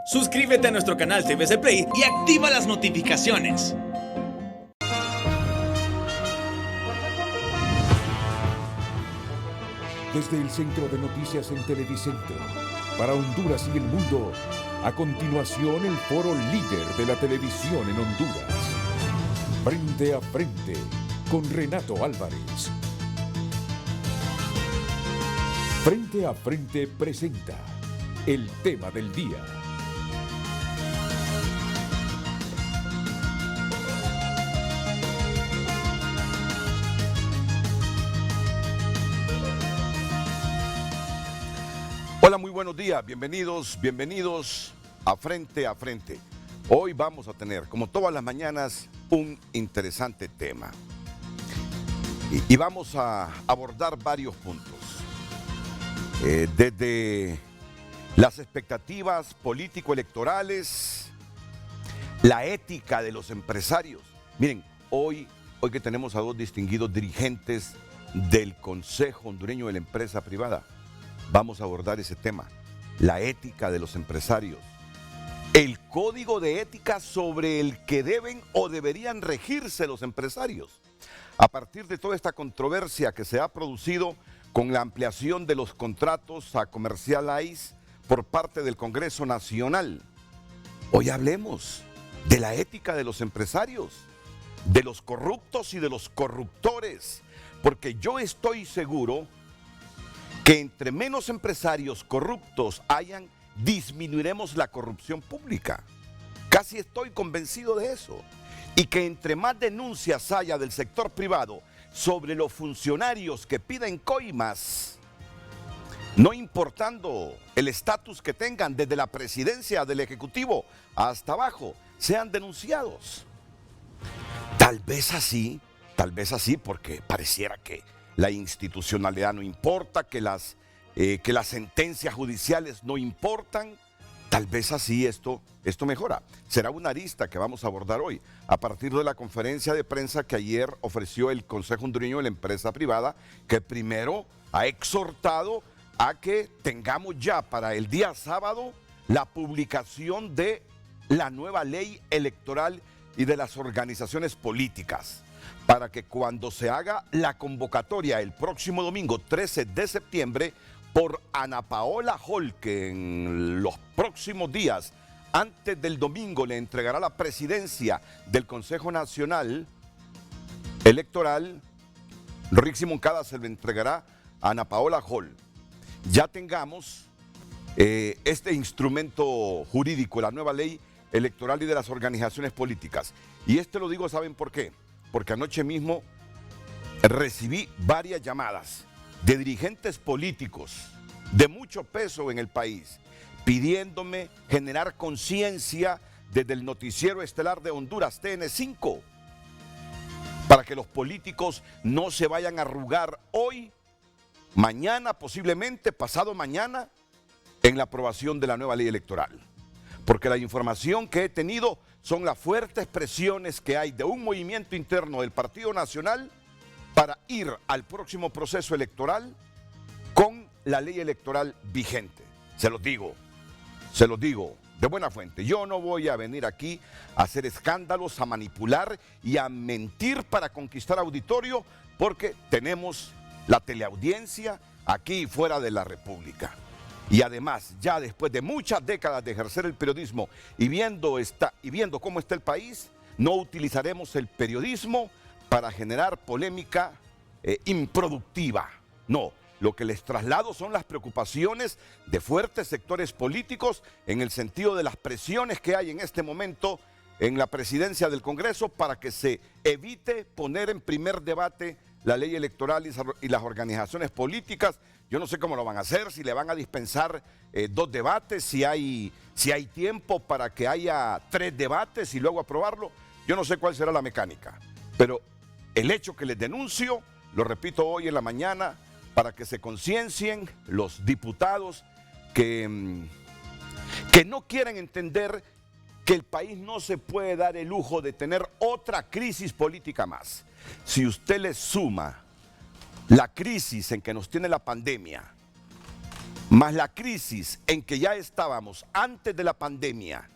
Suscríbete a nuestro canal TVC Play y activa las notificaciones. Desde el Centro de Noticias en Televicentro, para Honduras y el mundo, a continuación el foro líder de la televisión en Honduras. Frente a frente, con Renato Álvarez. Frente a frente presenta el tema del día. Hola, muy buenos días, bienvenidos a Frente a Frente. Hoy vamos a tener, como todas las mañanas, un interesante tema. Y vamos a abordar varios puntos. Desde las expectativas político-electorales, la ética de los empresarios. Miren, hoy que tenemos a dos distinguidos dirigentes del Consejo Hondureño de la Empresa Privada, vamos a abordar ese tema, la ética de los empresarios, el código de ética sobre el que deben o deberían regirse los empresarios. A partir de toda esta controversia que se ha producido con la ampliación de los contratos a Comercial ICE por parte del Congreso Nacional, hoy hablemos de la ética de los empresarios, de los corruptos y de los corruptores, porque yo estoy seguro que entre menos empresarios corruptos hayan, disminuiremos la corrupción pública. Casi estoy convencido de eso. Y que entre más denuncias haya del sector privado sobre los funcionarios que piden coimas, no importando el estatus que tengan desde la presidencia del Ejecutivo hasta abajo, sean denunciados. Tal vez así, porque pareciera que la institucionalidad no importa, que las sentencias judiciales no importan. Tal vez así esto mejora. Será una arista que vamos a abordar hoy, a partir de la conferencia de prensa que ayer ofreció el Consejo Hondureño de la Empresa Privada, que primero ha exhortado a que tengamos ya para el día sábado la publicación de la nueva ley electoral y de las organizaciones políticas, para que cuando se haga la convocatoria el próximo domingo 13 de septiembre por Ana Paola Hall, que en los próximos días, antes del domingo, le entregará la presidencia del Consejo Nacional Electoral, Rixi Moncada se lo entregará a Ana Paola Hall. Ya tengamos este instrumento jurídico, la nueva ley electoral y de las organizaciones políticas. Y lo digo, ¿saben por qué? Porque anoche mismo recibí varias llamadas de dirigentes políticos de mucho peso en el país, pidiéndome generar conciencia desde el noticiero estelar de Honduras, TN5, para que los políticos no se vayan a arrugar hoy, mañana, posiblemente pasado mañana, en la aprobación de la nueva ley electoral. Porque la información que he tenido son las fuertes presiones que hay de un movimiento interno del Partido Nacional para ir al próximo proceso electoral con la ley electoral vigente. Se los digo de buena fuente. Yo no voy a venir aquí a hacer escándalos, a manipular y a mentir para conquistar auditorio, porque tenemos la teleaudiencia aquí y fuera de la República. Y además, ya después de muchas décadas de ejercer el periodismo y viendo cómo está el país, no utilizaremos el periodismo para generar polémica improductiva. No, lo que les traslado son las preocupaciones de fuertes sectores políticos en el sentido de las presiones que hay en este momento en la presidencia del Congreso para que se evite poner en primer debate la ley electoral y las organizaciones políticas. Yo no sé cómo lo van a hacer, si le van a dispensar 2 debates, si hay tiempo para que haya 3 debates y luego aprobarlo. Yo no sé cuál será la mecánica, pero el hecho que les denuncio, lo repito hoy en la mañana, para que se conciencien los diputados que no quieren entender que el país no se puede dar el lujo de tener otra crisis política más. Si usted le suma la crisis en que nos tiene la pandemia, más la crisis en que ya estábamos antes de la pandemia,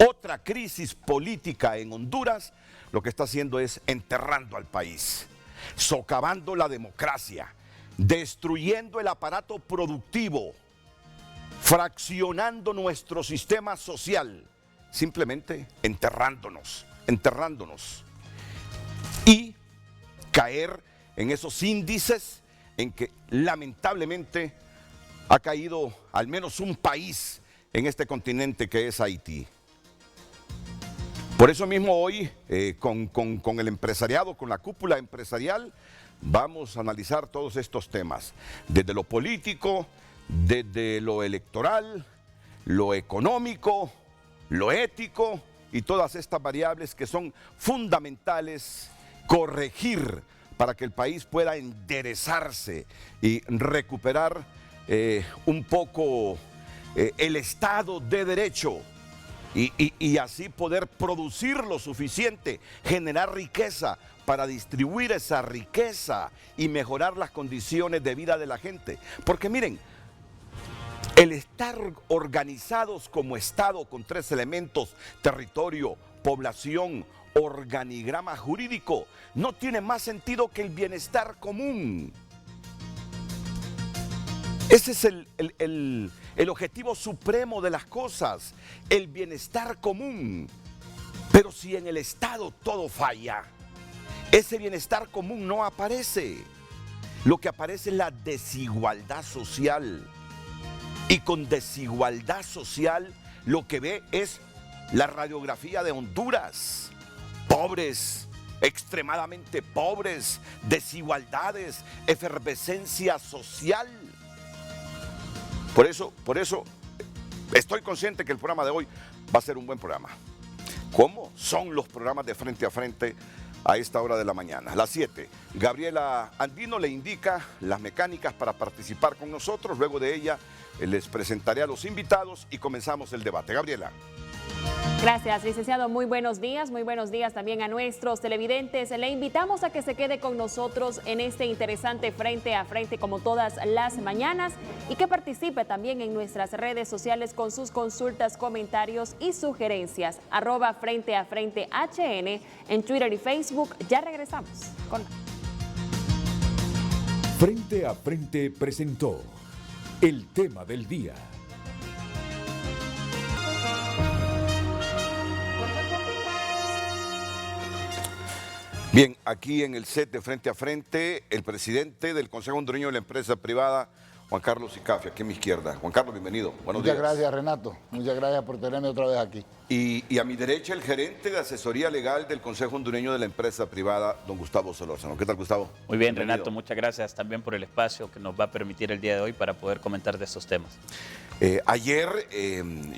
otra crisis política en Honduras, lo que está haciendo es enterrando al país, socavando la democracia, destruyendo el aparato productivo, fraccionando nuestro sistema social, simplemente enterrándonos y caer en esos índices en que lamentablemente ha caído al menos un país en este continente que es Haití. Por eso mismo hoy con el empresariado, con la cúpula empresarial, vamos a analizar todos estos temas, desde lo político, desde lo electoral, lo económico, lo ético y todas estas variables que son fundamentales corregir para que el país pueda enderezarse y recuperar un poco el Estado de Derecho y así poder producir lo suficiente, generar riqueza para distribuir esa riqueza y mejorar las condiciones de vida de la gente. Porque miren, el estar organizados como Estado con 3 elementos, territorio, población, organigrama jurídico, no tiene más sentido que el bienestar común. Ese es el objetivo supremo de las cosas, el bienestar común. Pero si en el Estado todo falla, ese bienestar común no aparece. Lo que aparece es la desigualdad social. Y con desigualdad social lo que ve es la radiografía de Honduras. Pobres, extremadamente pobres, desigualdades, efervescencia social. Por eso estoy consciente que el programa de hoy va a ser un buen programa. ¿Cómo son los programas de Frente a Frente a esta hora de la mañana? Las 7. Gabriela Andino le indica las mecánicas para participar con nosotros. Luego de ella les presentaré a los invitados y comenzamos el debate. Gabriela. Gracias, licenciado. Muy buenos días también a nuestros televidentes. Le invitamos a que se quede con nosotros en este interesante Frente a Frente como todas las mañanas y que participe también en nuestras redes sociales con sus consultas, comentarios y sugerencias. @Frente a Frente HN en Twitter y Facebook. Ya regresamos con Frente a Frente presentó el tema del día. Bien, aquí en el set de Frente a Frente, el presidente del Consejo Hondureño de la Empresa Privada, Juan Carlos Icafia, aquí a mi izquierda. Juan Carlos, bienvenido. Buenos días. Muchas gracias, Renato. Muchas gracias por tenerme otra vez aquí. Y a mi derecha, el gerente de asesoría legal del Consejo Hondureño de la Empresa Privada, don Gustavo Solórzano. ¿Qué tal, Gustavo? Muy bien, Bienvenido. Renato, muchas gracias también por el espacio que nos va a permitir el día de hoy para poder comentar de estos temas. Ayer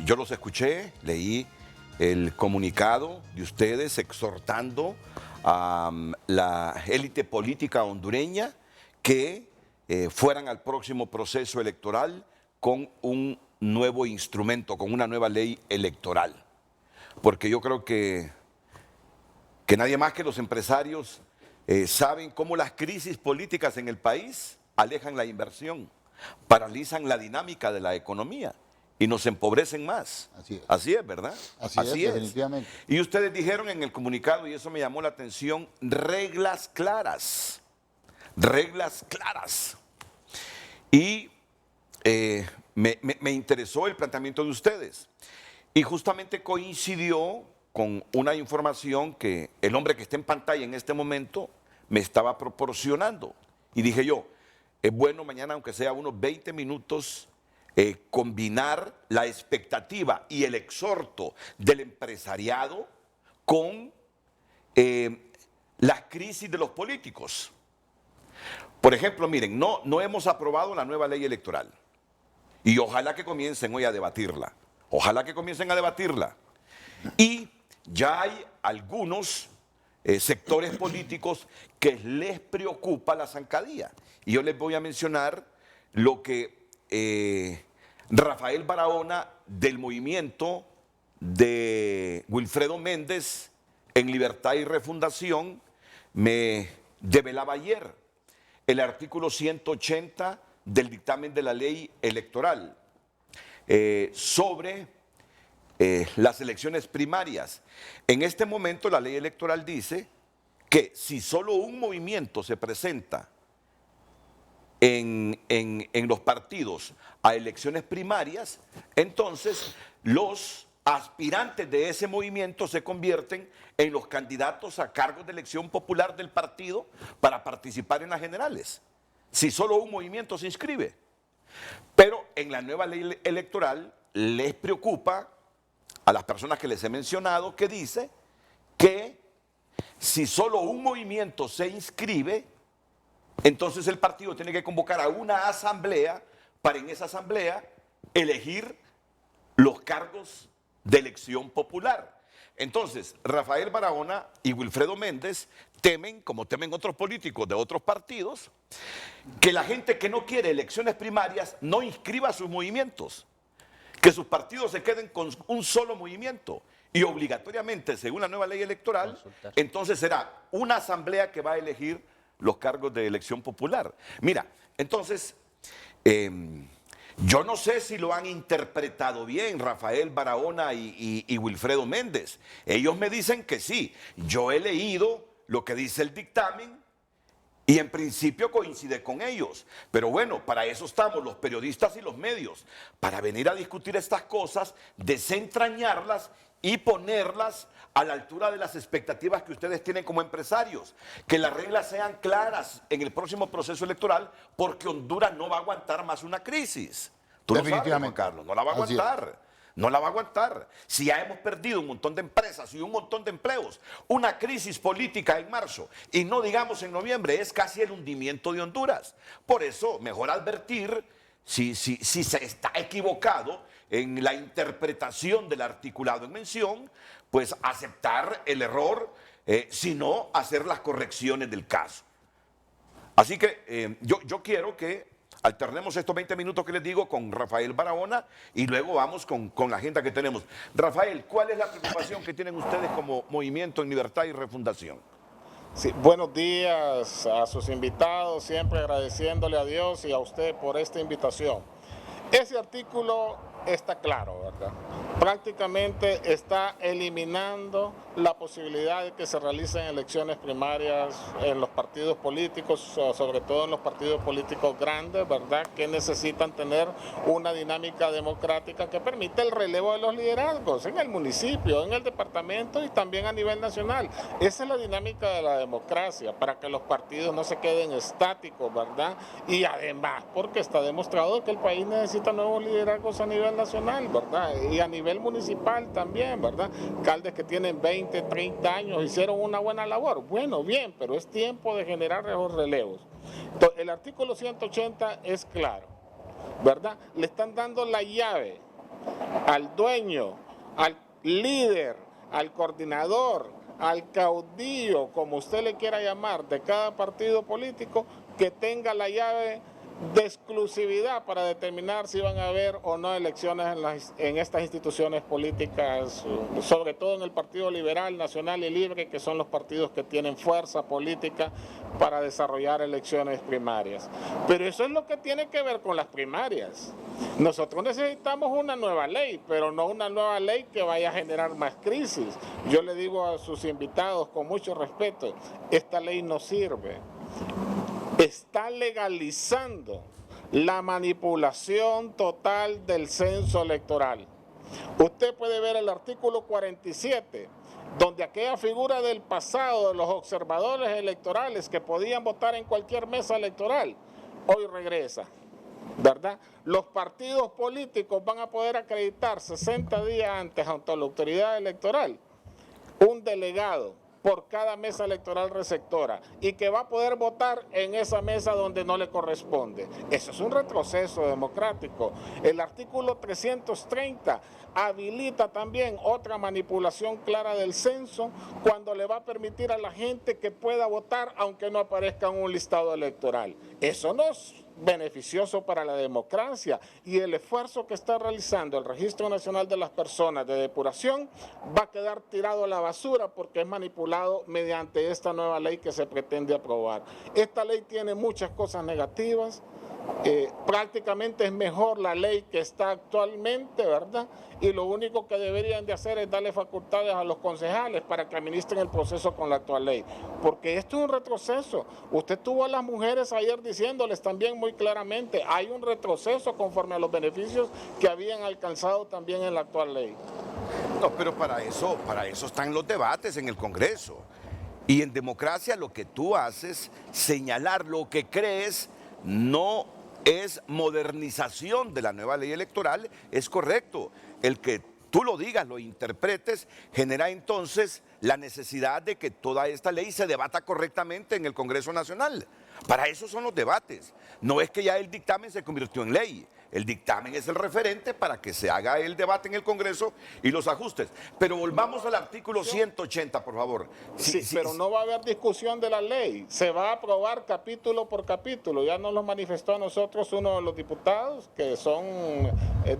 yo los escuché, leí el comunicado de ustedes exhortando a la élite política hondureña que fueran al próximo proceso electoral con un nuevo instrumento, con una nueva ley electoral. Porque yo creo que nadie más que los empresarios saben cómo las crisis políticas en el país alejan la inversión, paralizan la dinámica de la economía y nos empobrecen más. Así es, ¿verdad? Así es, definitivamente. Y ustedes dijeron en el comunicado, y eso me llamó la atención, reglas claras. Reglas claras. Y me interesó el planteamiento de ustedes. Y justamente coincidió con una información que el hombre que está en pantalla en este momento me estaba proporcionando. Y dije yo, es bueno mañana, aunque sea unos 20 minutos, combinar la expectativa y el exhorto del empresariado con las crisis de los políticos. Por ejemplo, miren, no hemos aprobado la nueva ley electoral y ojalá que comiencen hoy a debatirla. Ojalá que comiencen a debatirla. Y ya hay algunos sectores políticos que les preocupa la zancadilla. Y yo les voy a mencionar lo que Rafael Barahona del movimiento de Wilfredo Méndez en Libertad y Refundación me develaba ayer. El artículo 180 del dictamen de la ley electoral sobre las elecciones primarias. En este momento la ley electoral dice que si solo un movimiento se presenta en los partidos a elecciones primarias, entonces los aspirantes de ese movimiento se convierten en los candidatos a cargos de elección popular del partido para participar en las generales, si solo un movimiento se inscribe. Pero en la nueva ley electoral les preocupa a las personas que les he mencionado, que dice que si solo un movimiento se inscribe, entonces el partido tiene que convocar a una asamblea para en esa asamblea elegir los cargos de elección popular. Entonces, Rafael Barahona y Wilfredo Méndez temen, como temen otros políticos de otros partidos, que la gente que no quiere elecciones primarias no inscriba sus movimientos, que sus partidos se queden con un solo movimiento y obligatoriamente, según la nueva ley electoral, entonces será una asamblea que va a elegir los cargos de elección popular. Mira, entonces, yo no sé si lo han interpretado bien Rafael Barahona y Wilfredo Méndez. Ellos me dicen que sí. Yo he leído lo que dice el dictamen y en principio coincide con ellos. Pero bueno, para eso estamos los periodistas y los medios, para venir a discutir estas cosas, desentrañarlas y ponerlas a la altura de las expectativas que ustedes tienen como empresarios. Que las reglas sean claras en el próximo proceso electoral, porque Honduras no va a aguantar más una crisis. Tú lo sabes, Juan Carlos, no la va a aguantar. No la va a aguantar. Si ya hemos perdido un montón de empresas y un montón de empleos, una crisis política en marzo y no digamos en noviembre, es casi el hundimiento de Honduras. Por eso, mejor advertir si se está equivocado en la interpretación del articulado en mención, pues aceptar el error, sino hacer las correcciones del caso. Así que yo quiero que alternemos estos 20 minutos que les digo con Rafael Barahona y luego vamos con la agenda que tenemos. Rafael, ¿cuál es la preocupación que tienen ustedes como Movimiento en Libertad y Refundación? Sí, buenos días a sus invitados, siempre agradeciéndole a Dios y a usted por esta invitación. Ese artículo está claro, ¿verdad? Prácticamente está eliminando la posibilidad de que se realicen elecciones primarias en los partidos políticos, sobre todo en los partidos políticos grandes, ¿verdad? Que necesitan tener una dinámica democrática que permita el relevo de los liderazgos en el municipio, en el departamento y también a nivel nacional. Esa es la dinámica de la democracia, para que los partidos no se queden estáticos, ¿verdad? Y además, porque está demostrado que el país necesita nuevos liderazgos a nivel nacional, ¿verdad? Y a nivel municipal también, ¿verdad? Alcaldes que tienen 20, 30 años hicieron una buena labor. Bueno, bien, pero es tiempo de generar los relevos. Entonces, el artículo 180 es claro, ¿verdad? Le están dando la llave al dueño, al líder, al coordinador, al caudillo, como usted le quiera llamar, de cada partido político, que tenga la llave de exclusividad para determinar si van a haber o no elecciones en estas instituciones políticas, sobre todo en el Partido Liberal, Nacional y Libre, que son los partidos que tienen fuerza política para desarrollar elecciones primarias. Pero eso es lo que tiene que ver con las primarias. Nosotros necesitamos una nueva ley, pero no una nueva ley que vaya a generar más crisis. Yo le digo a sus invitados con mucho respeto, esta ley no sirve. Está legalizando la manipulación total del censo electoral. Usted puede ver el artículo 47, donde aquella figura del pasado de los observadores electorales que podían votar en cualquier mesa electoral, hoy regresa, ¿verdad? Los partidos políticos van a poder acreditar 60 días antes ante la autoridad electoral un delegado por cada mesa electoral receptora y que va a poder votar en esa mesa donde no le corresponde. Eso es un retroceso democrático. El artículo 330 habilita también otra manipulación clara del censo cuando le va a permitir a la gente que pueda votar aunque no aparezca en un listado electoral. Eso no es beneficioso para la democracia, y el esfuerzo que está realizando el Registro Nacional de las Personas de Depuración va a quedar tirado a la basura porque es manipulado mediante esta nueva ley que se pretende aprobar. Esta ley tiene muchas cosas negativas, prácticamente es mejor la ley que está actualmente, ¿verdad? Y lo único que deberían de hacer es darle facultades a los concejales para que administren el proceso con la actual ley. Porque esto es un retroceso. Usted tuvo a las mujeres ayer diciéndoles también muy claramente, hay un retroceso conforme a los beneficios que habían alcanzado también en la actual ley. No, pero para eso están los debates en el Congreso. Y en democracia lo que tú haces, señalar lo que crees, no es modernización de la nueva ley electoral, es correcto. El que tú lo digas, lo interpretes, genera entonces la necesidad de que toda esta ley se debata correctamente en el Congreso Nacional. Para eso son los debates. No es que ya el dictamen se convirtió en ley. El dictamen es el referente para que se haga el debate en el Congreso y los ajustes. Pero volvamos al artículo 180, por favor. Sí, pero no va a haber discusión de la ley. Se va a aprobar capítulo por capítulo. Ya nos lo manifestó a nosotros uno de los diputados que son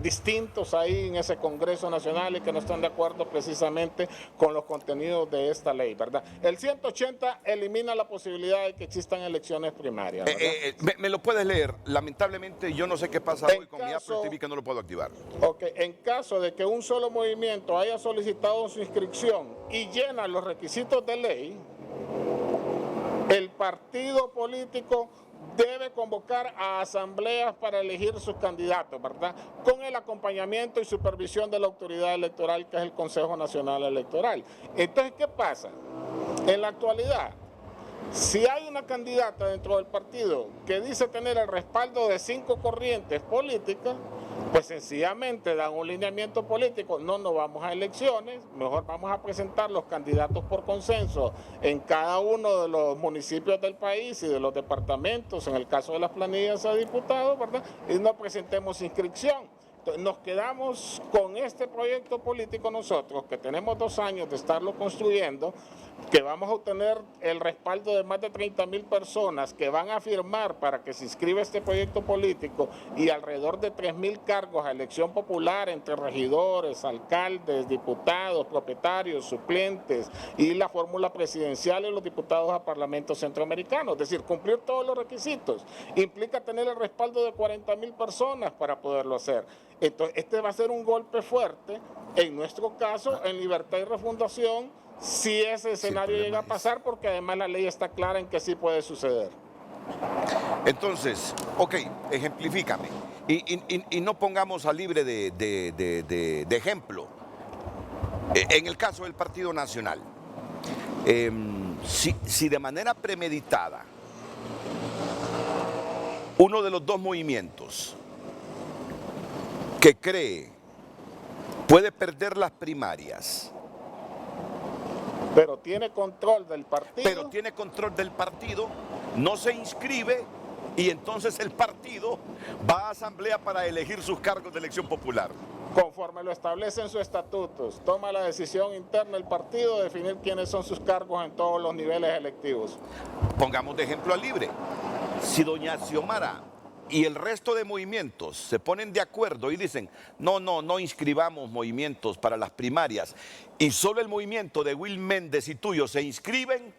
distintos ahí en ese Congreso Nacional y que no están de acuerdo precisamente con los contenidos de esta ley, ¿verdad? El 180 elimina la posibilidad de que existan elecciones primarias, ¿verdad? ¿Me lo puedes leer? Lamentablemente yo no sé qué pasa hoy con mi Apple TV que no lo puedo activar. Ok, en caso de que un solo movimiento haya solicitado su inscripción y llena los requisitos de ley, el partido político debe convocar a asambleas para elegir sus candidatos, ¿verdad? Con el acompañamiento y supervisión de la autoridad electoral, que es el Consejo Nacional Electoral. Entonces, ¿qué pasa? En la actualidad, si hay una candidata dentro del partido que dice tener el respaldo de 5 corrientes políticas, pues sencillamente dan un lineamiento político, no nos vamos a elecciones, mejor vamos a presentar los candidatos por consenso en cada uno de los municipios del país y de los departamentos, en el caso de las planillas a diputados, ¿verdad? Y no presentemos inscripción. Nos quedamos con este proyecto político nosotros, que tenemos 2 años de estarlo construyendo, que vamos a obtener el respaldo de más de 30,000 personas que van a firmar para que se inscriba este proyecto político y alrededor de 3,000 cargos a elección popular entre regidores, alcaldes, diputados, propietarios, suplentes y la fórmula presidencial y los diputados a Parlamento Centroamericano. Es decir, cumplir todos los requisitos implica tener el respaldo de 40,000 personas para poderlo hacer. Entonces, este va a ser un golpe fuerte, en nuestro caso, en Libertad y Refundación, si ese escenario llega a pasar, porque además la ley está clara en que sí puede suceder. Entonces, ok, ejemplifícame. Y no pongamos a Libre de ejemplo. En el caso del Partido Nacional, si de manera premeditada uno de los dos movimientos que cree puede perder las primarias, pero tiene control del partido, no se inscribe y entonces el partido va a asamblea para elegir sus cargos de elección popular. Conforme lo establece en sus estatutos, toma la decisión interna el partido de definir quiénes son sus cargos en todos los niveles electivos. Pongamos de ejemplo a Libre. Si doña Xiomara y el resto de movimientos se ponen de acuerdo y dicen, no inscribamos movimientos para las primarias, y solo el movimiento de Will Méndez y tuyo se inscriben,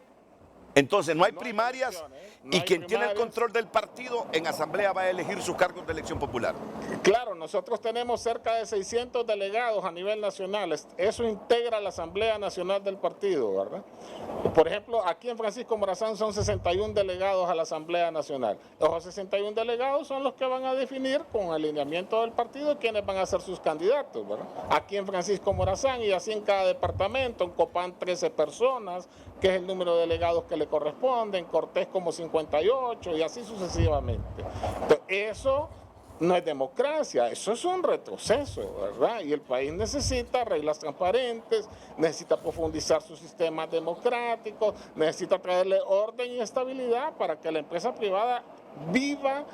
entonces no hay primarias y quien tiene el control del partido en asamblea va a elegir sus cargos de elección popular. Claro, nosotros tenemos cerca de 600 delegados a nivel nacional. Eso integra la Asamblea Nacional del partido, ¿verdad? Por ejemplo, aquí en Francisco Morazán son 61 delegados a la Asamblea Nacional. Los 61 delegados son los que van a definir con alineamiento del partido quiénes van a ser sus candidatos, ¿verdad? Aquí en Francisco Morazán y así en cada departamento, en Copán 13 personas, que es el número de delegados que le corresponden, Cortés como 58 y así sucesivamente. Entonces, eso no es democracia, eso es un retroceso, ¿verdad? Y el país necesita reglas transparentes, necesita profundizar sus sistemas democráticos, necesita traerle orden y estabilidad para que la empresa privada viva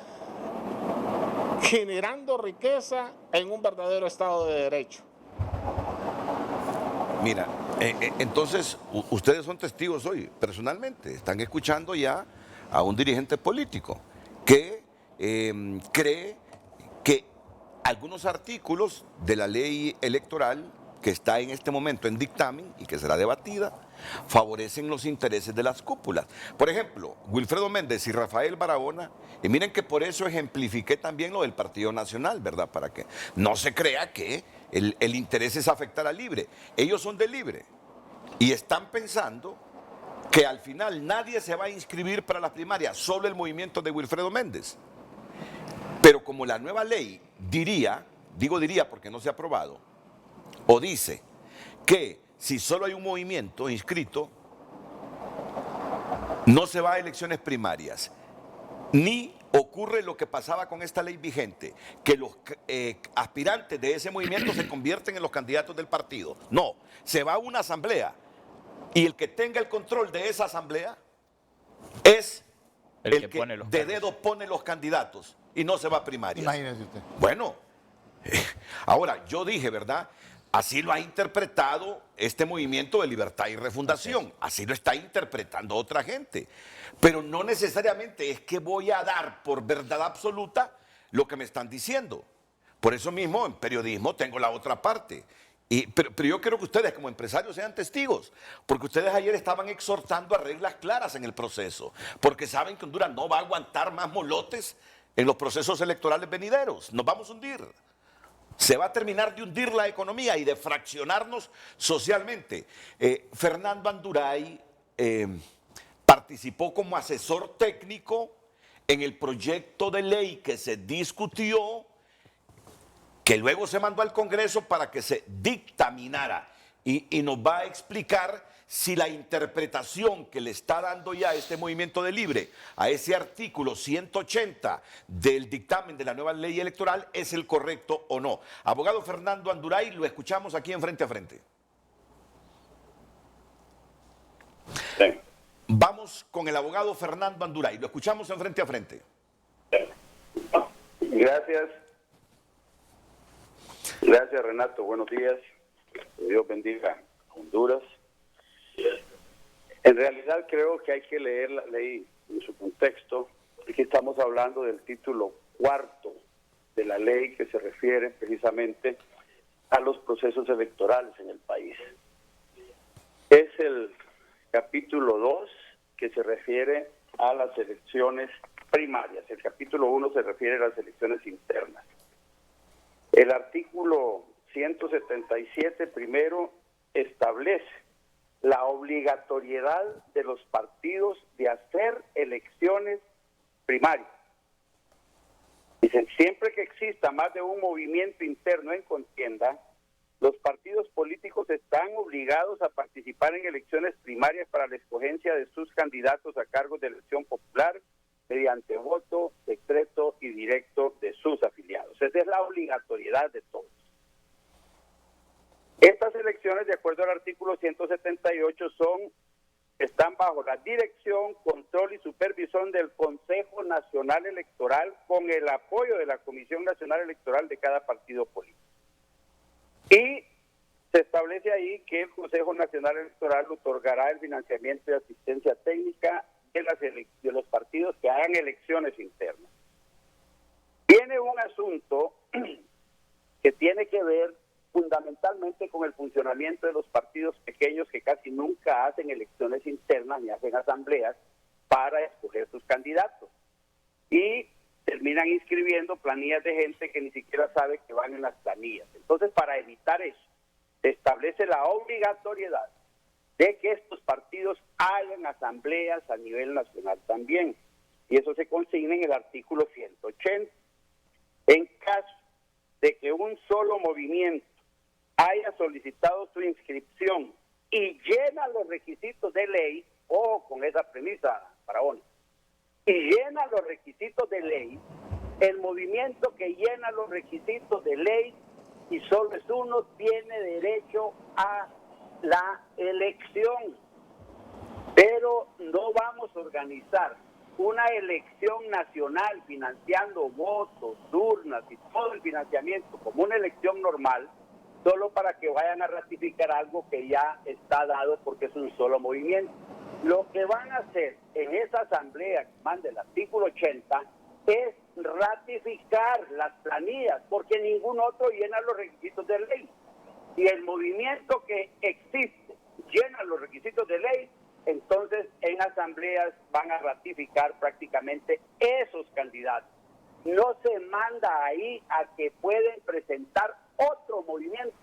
generando riqueza en un verdadero Estado de Derecho. Mira, entonces ustedes son testigos hoy, personalmente, están escuchando ya a un dirigente político que cree que algunos artículos de la ley electoral que está en este momento en dictamen y que será debatida, favorecen los intereses de las cúpulas. Por ejemplo, Wilfredo Méndez y Rafael Barahona, y miren que por eso ejemplifiqué también lo del Partido Nacional, ¿verdad? Para que no se crea que el interés es afectar al Libre. Ellos son de Libre y están pensando que al final nadie se va a inscribir para las primarias, solo el movimiento de Wilfredo Méndez. Pero como la nueva ley diría porque no se ha aprobado, o dice que si solo hay un movimiento inscrito, no se va a elecciones primarias, ni ocurre lo que pasaba con esta ley vigente, que los aspirantes de ese movimiento se convierten en los candidatos del partido. No, se va a una asamblea y el que tenga el control de esa asamblea es el que pone los de cargos. dedo pone los candidatos y no se va a primarias. Imagínese usted. Bueno, ahora yo dije, ¿verdad? Así lo ha interpretado este movimiento de Libertad y Refundación. Así lo está interpretando otra gente. Pero no necesariamente es que voy a dar por verdad absoluta lo que me están diciendo. Por eso mismo en periodismo tengo la otra parte. Pero yo quiero que ustedes como empresarios sean testigos, porque ustedes ayer estaban exhortando a reglas claras en el proceso, porque saben que Honduras no va a aguantar más molotes en los procesos electorales venideros. Nos vamos a hundir. Se va a terminar de hundir la economía y de fraccionarnos socialmente. Fernando Anduray participó como asesor técnico en el proyecto de ley que se discutió, que luego se mandó al Congreso para que se dictaminara. Y nos va a explicar si la interpretación que le está dando ya este movimiento de Libre a ese artículo 180 del dictamen de la nueva ley electoral es el correcto o no. Abogado Fernando Anduray, lo escuchamos aquí en Frente a Frente. Sí. Vamos con el abogado Fernando Anduray, lo escuchamos en Frente a Frente. Gracias. Gracias, Renato. Buenos días. Que Dios bendiga a Honduras. En realidad creo que hay que leer la ley en su contexto. Aquí estamos hablando del título 4 de la ley que se refiere precisamente a los procesos electorales en el país. Es el capítulo 2 que se refiere a las elecciones primarias. El capítulo 1 se refiere a las elecciones internas. El artículo 177 primero establece la obligatoriedad de los partidos de hacer elecciones primarias. Dicen, siempre que exista más de un movimiento interno en contienda, los partidos políticos están obligados a participar en elecciones primarias para la escogencia de sus candidatos a cargos de elección popular mediante voto secreto y directo de sus afiliados. Esa es la obligatoriedad de todos. Estas elecciones, de acuerdo al artículo 178, están bajo la dirección, control y supervisión del Consejo Nacional Electoral con el apoyo de la Comisión Nacional Electoral de cada partido político. Y se establece ahí que el Consejo Nacional Electoral otorgará el financiamiento y asistencia técnica de los partidos que hagan elecciones internas. Tiene un asunto que tiene que ver fundamentalmente con el funcionamiento de los partidos pequeños que casi nunca hacen elecciones internas ni hacen asambleas para escoger sus candidatos. Y terminan inscribiendo planillas de gente que ni siquiera sabe que van en las planillas. Entonces, para evitar eso, se establece la obligatoriedad de que estos partidos hagan asambleas a nivel nacional también. Y eso se consigna en el artículo 180. En caso de que un solo movimiento haya solicitado su inscripción y llena los requisitos de ley, o con esa premisa, Barahona, y llena los requisitos de ley, el movimiento que llena los requisitos de ley, y solo es uno, tiene derecho a la elección. Pero no vamos a organizar una elección nacional financiando votos, urnas y todo el financiamiento como una elección normal, solo para que vayan a ratificar algo que ya está dado porque es un solo movimiento. Lo que van a hacer en esa asamblea que manda el artículo 80 es ratificar las planillas, porque ningún otro llena los requisitos de ley. Si el movimiento que existe llena los requisitos de ley, entonces en asambleas van a ratificar prácticamente esos candidatos. No se manda ahí a que pueden presentar otro movimiento,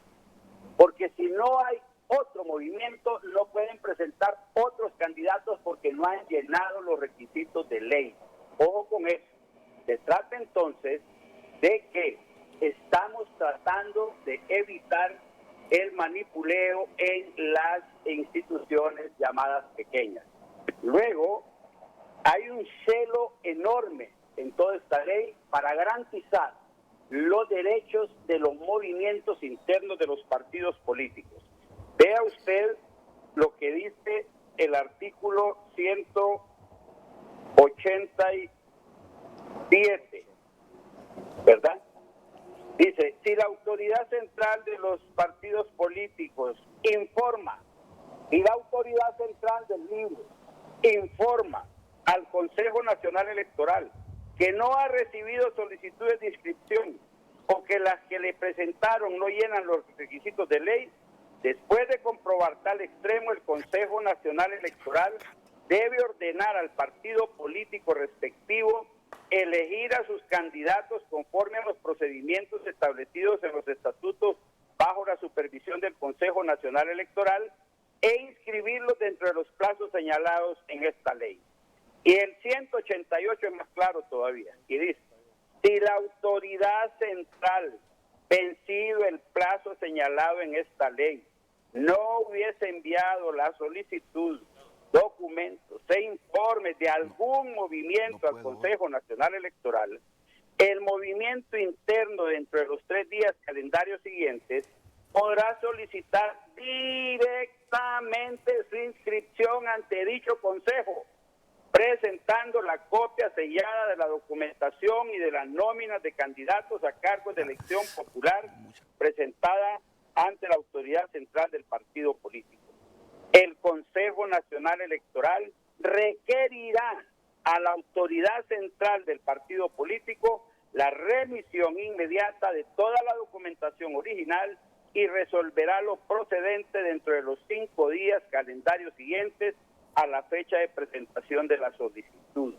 porque si no hay otro movimiento, no pueden presentar otros candidatos porque no han llenado los requisitos de ley. Ojo con eso. Se trata entonces de que estamos tratando de evitar el manipuleo en las instituciones llamadas pequeñas. Luego, hay un celo enorme en toda esta ley para garantizar los derechos de los movimientos internos de los partidos políticos. Vea usted lo que dice el artículo 187, ¿verdad? Dice, si la autoridad central de los partidos políticos informa, y la autoridad central del libro informa al Consejo Nacional Electoral que no ha recibido solicitudes de inscripción o que las que le presentaron no llenan los requisitos de ley, después de comprobar tal extremo, el Consejo Nacional Electoral debe ordenar al partido político respectivo elegir a sus candidatos conforme a los procedimientos establecidos en los estatutos bajo la supervisión del Consejo Nacional Electoral e inscribirlos dentro de los plazos señalados en esta ley. Y el 188 es más claro todavía, y dice, si la autoridad central, vencido el plazo señalado en esta ley, no hubiese enviado la solicitud, documentos e informes de algún movimiento al Consejo Nacional Electoral, el movimiento interno dentro de los 3 días calendarios siguientes podrá solicitar directamente su inscripción ante dicho Consejo, presentando la copia sellada de la documentación y de las nóminas de candidatos a cargos de elección popular presentada ante la autoridad central del partido político. El Consejo Nacional Electoral requerirá a la autoridad central del partido político la remisión inmediata de toda la documentación original y resolverá lo procedente dentro de los 5 días calendarios siguientes a la fecha de presentación de la solicitud.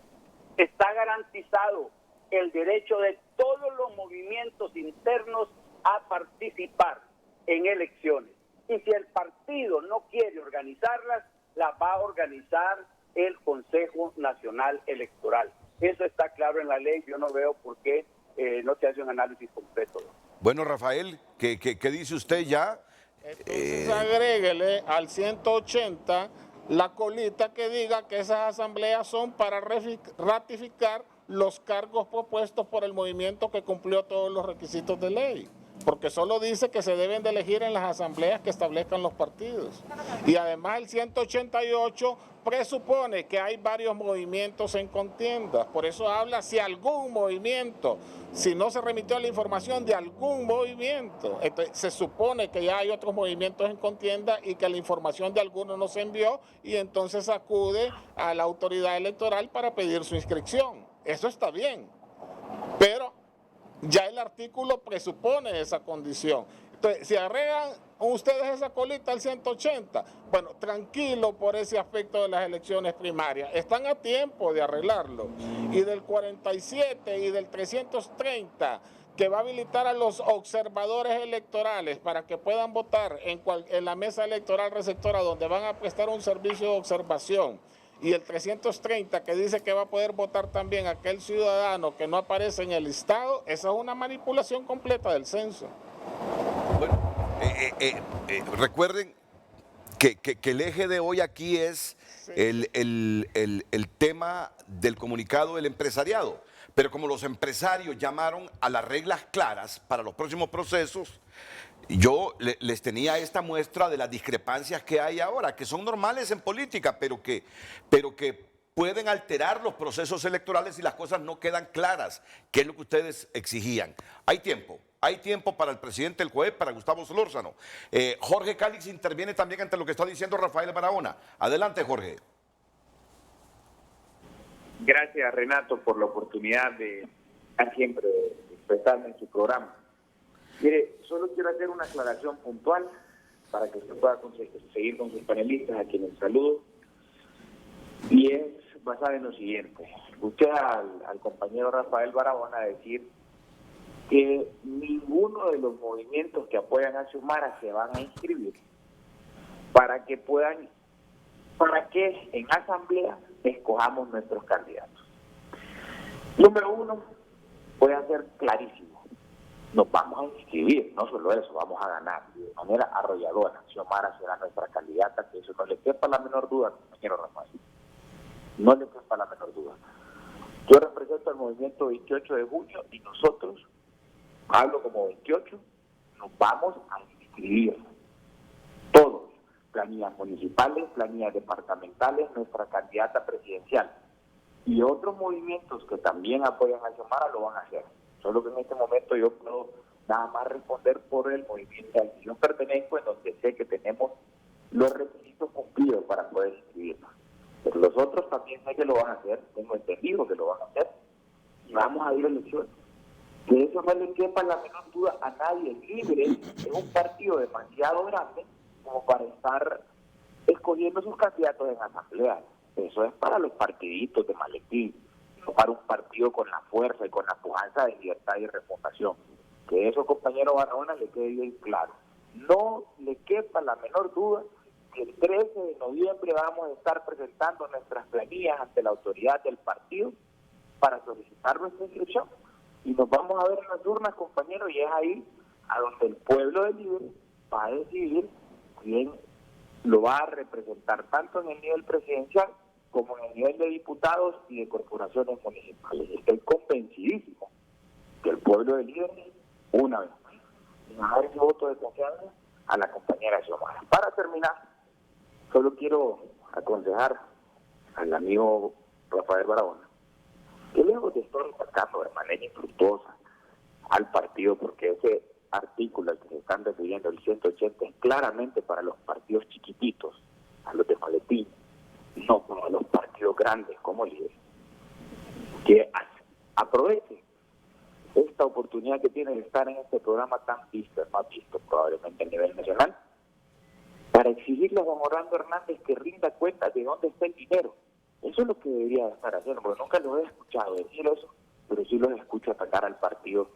Está garantizado el derecho de todos los movimientos internos a participar en elecciones. Y si el partido no quiere organizarlas, las va a organizar el Consejo Nacional Electoral. Eso está claro en la ley, yo no veo por qué no se hace un análisis completo. Bueno, Rafael, ¿qué dice usted ya? Entonces agréguele al 180 la colita que diga que esas asambleas son para ratificar los cargos propuestos por el movimiento que cumplió todos los requisitos de ley. Porque solo dice que se deben de elegir en las asambleas que establezcan los partidos. Y además el 188 presupone que hay varios movimientos en contienda. Por eso habla si algún movimiento, si no se remitió la información de algún movimiento. Entonces, se supone que ya hay otros movimientos en contienda y que la información de algunos no se envió y entonces acude a la autoridad electoral para pedir su inscripción. Eso está bien, pero ya el artículo presupone esa condición. Entonces, si agregan ustedes esa colita al 180, bueno, tranquilo por ese aspecto de las elecciones primarias. Están a tiempo de arreglarlo. Y del 47 y del 330, que va a habilitar a los observadores electorales para que puedan votar en la mesa electoral receptora donde van a prestar un servicio de observación. Y el 330 que dice que va a poder votar también aquel ciudadano que no aparece en el listado, esa es una manipulación completa del censo. Bueno, recuerden que el eje de hoy aquí es el tema del comunicado del empresariado. Pero como los empresarios llamaron a las reglas claras para los próximos procesos, yo les tenía esta muestra de las discrepancias que hay ahora, que son normales en política, pero que pueden alterar los procesos electorales si las cosas no quedan claras, que es lo que ustedes exigían. Hay tiempo para el presidente del COEP, para Gustavo Solórzano. Jorge Cálix interviene también ante lo que está diciendo Rafael Barahona. Adelante, Jorge. Gracias, Renato, por la oportunidad de siempre expresarme en su programa. Mire, solo quiero hacer una aclaración puntual para que usted pueda seguir con sus panelistas, a quienes saludo, y es basada en lo siguiente. Escuché al compañero Rafael Barahona decir que ninguno de los movimientos que apoyan a Xiomara se van a inscribir para que en asamblea escojamos nuestros candidatos. Número uno, voy a ser clarísimo. Nos vamos a inscribir, no solo eso, vamos a ganar de manera arrolladora. Xiomara será nuestra candidata, que eso no le quepa la menor duda, compañero Rafael. No le quepa la menor duda. Yo represento al movimiento 28 de junio y nosotros, hablo como 28, nos vamos a inscribir. Todos, planillas municipales, planillas departamentales, nuestra candidata presidencial. Y otros movimientos que también apoyan a Xiomara lo van a hacer. Solo que en este momento yo puedo nada más responder por el movimiento al que yo pertenezco, en donde sé que tenemos los requisitos cumplidos para poder inscribirnos. Pero los otros también sé que lo van a hacer, tengo entendido que lo van a hacer, y vamos a ir a elecciones. Que eso no le quepa la menor duda a nadie. Libre es un partido demasiado grande como para estar escogiendo sus candidatos en asamblea. Eso es para los partiditos de maletín, no para un partido con la fuerza y con la pujanza de Libertad y Refundación. Que eso, compañero Barahona, le quede bien claro. No le quepa la menor duda que el 13 de noviembre vamos a estar presentando nuestras planillas ante la autoridad del partido para solicitar nuestra inscripción. Y nos vamos a ver en las urnas, compañeros, y es ahí a donde el pueblo de Libre va a decidir quién lo va a representar, tanto en el nivel presidencial como en el nivel de diputados y de corporaciones municipales. Estoy convencidísimo que el pueblo de Libre, una vez más, va a dar ese voto de confianza a la compañera Xiomara. Para terminar, solo quiero aconsejar al amigo Rafael Barahona que lejos de estar atacando de manera infructuosa al partido, porque ese artículo al que se están refiriendo, el 180, es claramente para los partidos chiquititos, a los de maletín, no para los partidos grandes como Libre. Que aproveche esta oportunidad que tiene de estar en este programa tan visto, el más visto probablemente a nivel nacional, para exigirle a Juan Orlando Hernández que rinda cuenta de dónde está el dinero. Eso es lo que debería estar haciendo, porque nunca lo he escuchado decir eso, pero sí los escucho atacar al partido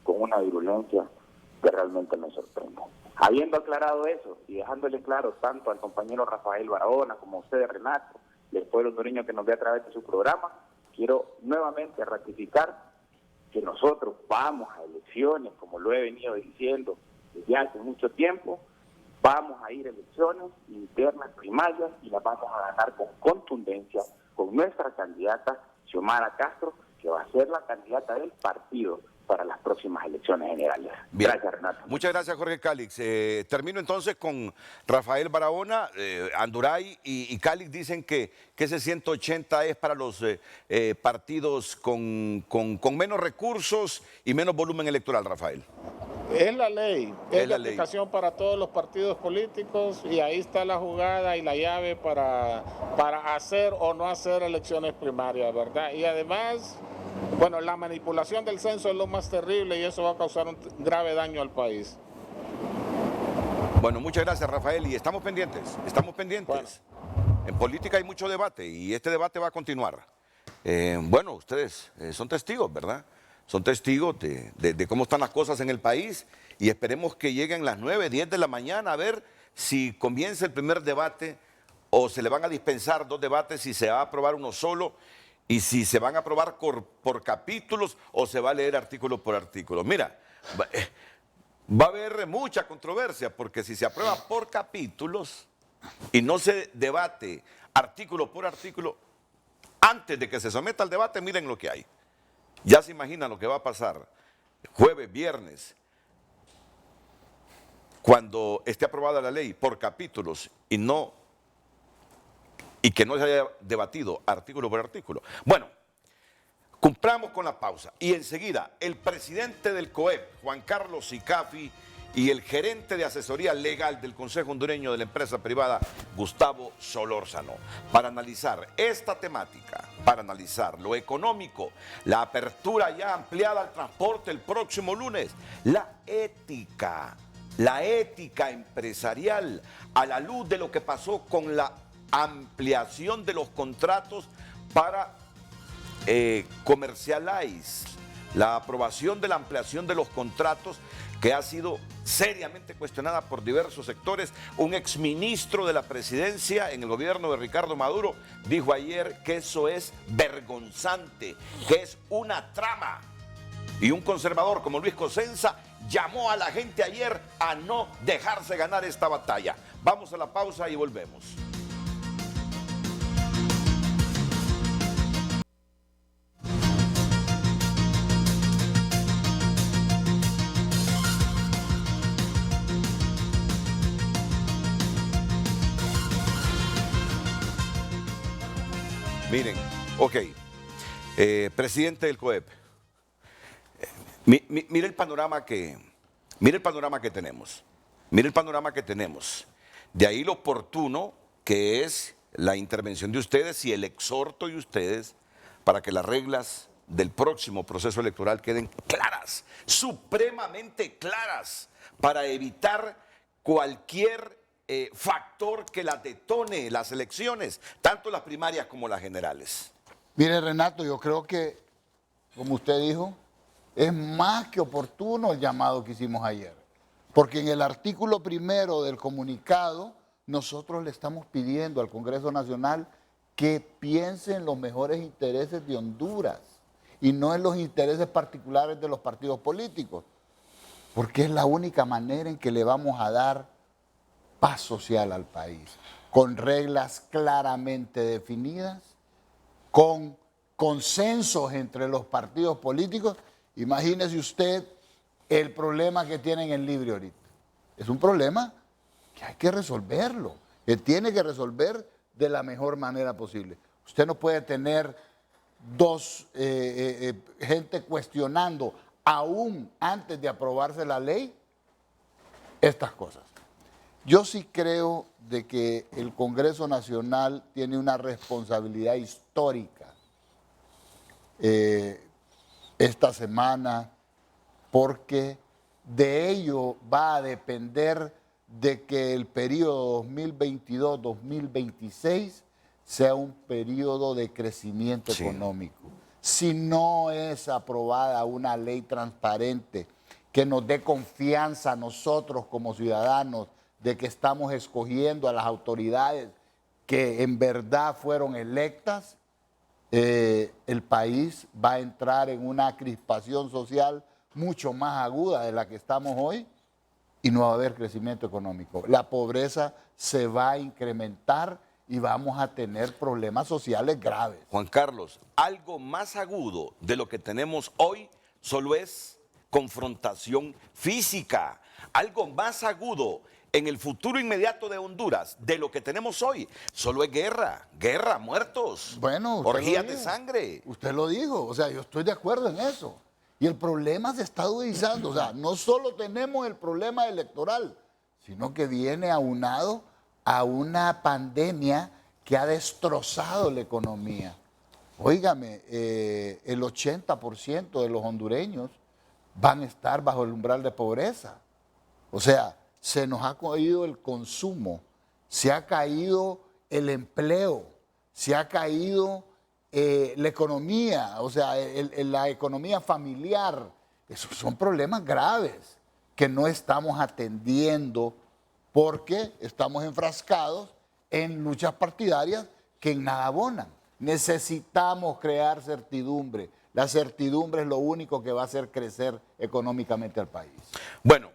con una virulencia que realmente me sorprende. Habiendo aclarado eso y dejándole claro tanto al compañero Rafael Barahona como a usted, Renato, y al pueblo hondureño que nos ve a través de su programa, quiero nuevamente ratificar que nosotros vamos a elecciones, como lo he venido diciendo desde hace mucho tiempo. Vamos a ir a elecciones internas, primarias, y las vamos a ganar con contundencia, con nuestra candidata Xiomara Castro, que va a ser la candidata del partido para las próximas elecciones generales. Bien. Gracias, Renato. Muchas gracias, Jorge Calix. Termino entonces con Rafael Barahona. Anduray y Calix dicen que ese 180 es para los partidos con menos recursos y menos volumen electoral, Rafael. Es la ley, es la ley. aplicación para todos los partidos políticos, y ahí está la jugada y la llave para hacer o no hacer elecciones primarias, ¿verdad? Y además, bueno, la manipulación del censo es lo más terrible y eso va a causar un grave daño al país. Bueno, muchas gracias, Rafael, y estamos pendientes, Bueno. En política hay mucho debate y este debate va a continuar. Bueno, ustedes son testigos, ¿verdad? Son testigos de cómo están las cosas en el país, y esperemos que lleguen las 9, 10 de la mañana a ver si comienza el primer debate o se le van a dispensar 2 debates, si se va a aprobar uno solo y si se van a aprobar por capítulos o se va a leer artículo por artículo. Mira, va a haber mucha controversia, porque si se aprueba por capítulos y no se debate artículo por artículo, antes de que se someta al debate, miren lo que hay. Ya se imaginan lo que va a pasar jueves, viernes, cuando esté aprobada la ley por capítulos y que no se haya debatido artículo por artículo. Bueno, cumplamos con la pausa y enseguida el presidente del COEP, Juan Carlos Sicafi, y el gerente de asesoría legal del Consejo Hondureño de la empresa privada, Gustavo Solórzano, para analizar esta temática, para analizar lo económico, la apertura ya ampliada al transporte el próximo lunes, la ética empresarial a la luz de lo que pasó con la ampliación de los contratos para Comercialize, la aprobación de la ampliación de los contratos que ha sido seriamente cuestionada por diversos sectores. Un exministro de la presidencia en el gobierno de Ricardo Maduro dijo ayer que eso es vergonzante, que es una trama. Y un conservador como Luis Cosenza llamó a la gente ayer a no dejarse ganar esta batalla. Vamos a la pausa y volvemos. Miren, ok, presidente del COEP, mire el panorama que tenemos, mire el panorama que tenemos. De ahí lo oportuno que es la intervención de ustedes y el exhorto de ustedes para que las reglas del próximo proceso electoral queden claras, supremamente claras, para evitar cualquier factor que las detone las elecciones, tanto las primarias como las generales. Mire, Renato, yo creo que, como usted dijo, es más que oportuno el llamado que hicimos ayer. Porque en el artículo primero del comunicado, nosotros le estamos pidiendo al Congreso Nacional que piense en los mejores intereses de Honduras y no en los intereses particulares de los partidos políticos. Porque es la única manera en que le vamos a dar paz social al país, con reglas claramente definidas, con consensos entre los partidos políticos. Imagínese usted el problema que tienen en Libre ahorita. Es un problema que hay que resolverlo, que tiene que resolver de la mejor manera posible. Usted no puede tener gente cuestionando, aún antes de aprobarse la ley, estas cosas. Yo sí creo de que el Congreso Nacional tiene una responsabilidad histórica esta semana, porque de ello va a depender de que el periodo 2022-2026 sea un periodo de crecimiento económico. Si no es aprobada una ley transparente que nos dé confianza a nosotros como ciudadanos de que estamos escogiendo a las autoridades que en verdad fueron electas, el país va a entrar en una crispación social mucho más aguda de la que estamos hoy y no va a haber crecimiento económico. La pobreza se va a incrementar y vamos a tener problemas sociales graves. Juan Carlos, algo más agudo de lo que tenemos hoy solo es confrontación física. Algo más agudo en el futuro inmediato de Honduras de lo que tenemos hoy solo es guerra, muertos, bueno, orgías de sangre. Usted lo dijo, o sea, yo estoy de acuerdo en eso. Y el problema se está agudizando, o sea, no solo tenemos el problema electoral, sino que viene aunado a una pandemia que ha destrozado la economía. Óigame, el 80% de los hondureños van a estar bajo el umbral de pobreza. O sea, se nos ha caído el consumo, se ha caído el empleo, se ha caído la economía, o sea, la economía familiar. Esos son problemas graves que no estamos atendiendo porque estamos enfrascados en luchas partidarias que en nada abonan. Necesitamos crear certidumbre. La certidumbre es lo único que va a hacer crecer económicamente al país. Bueno,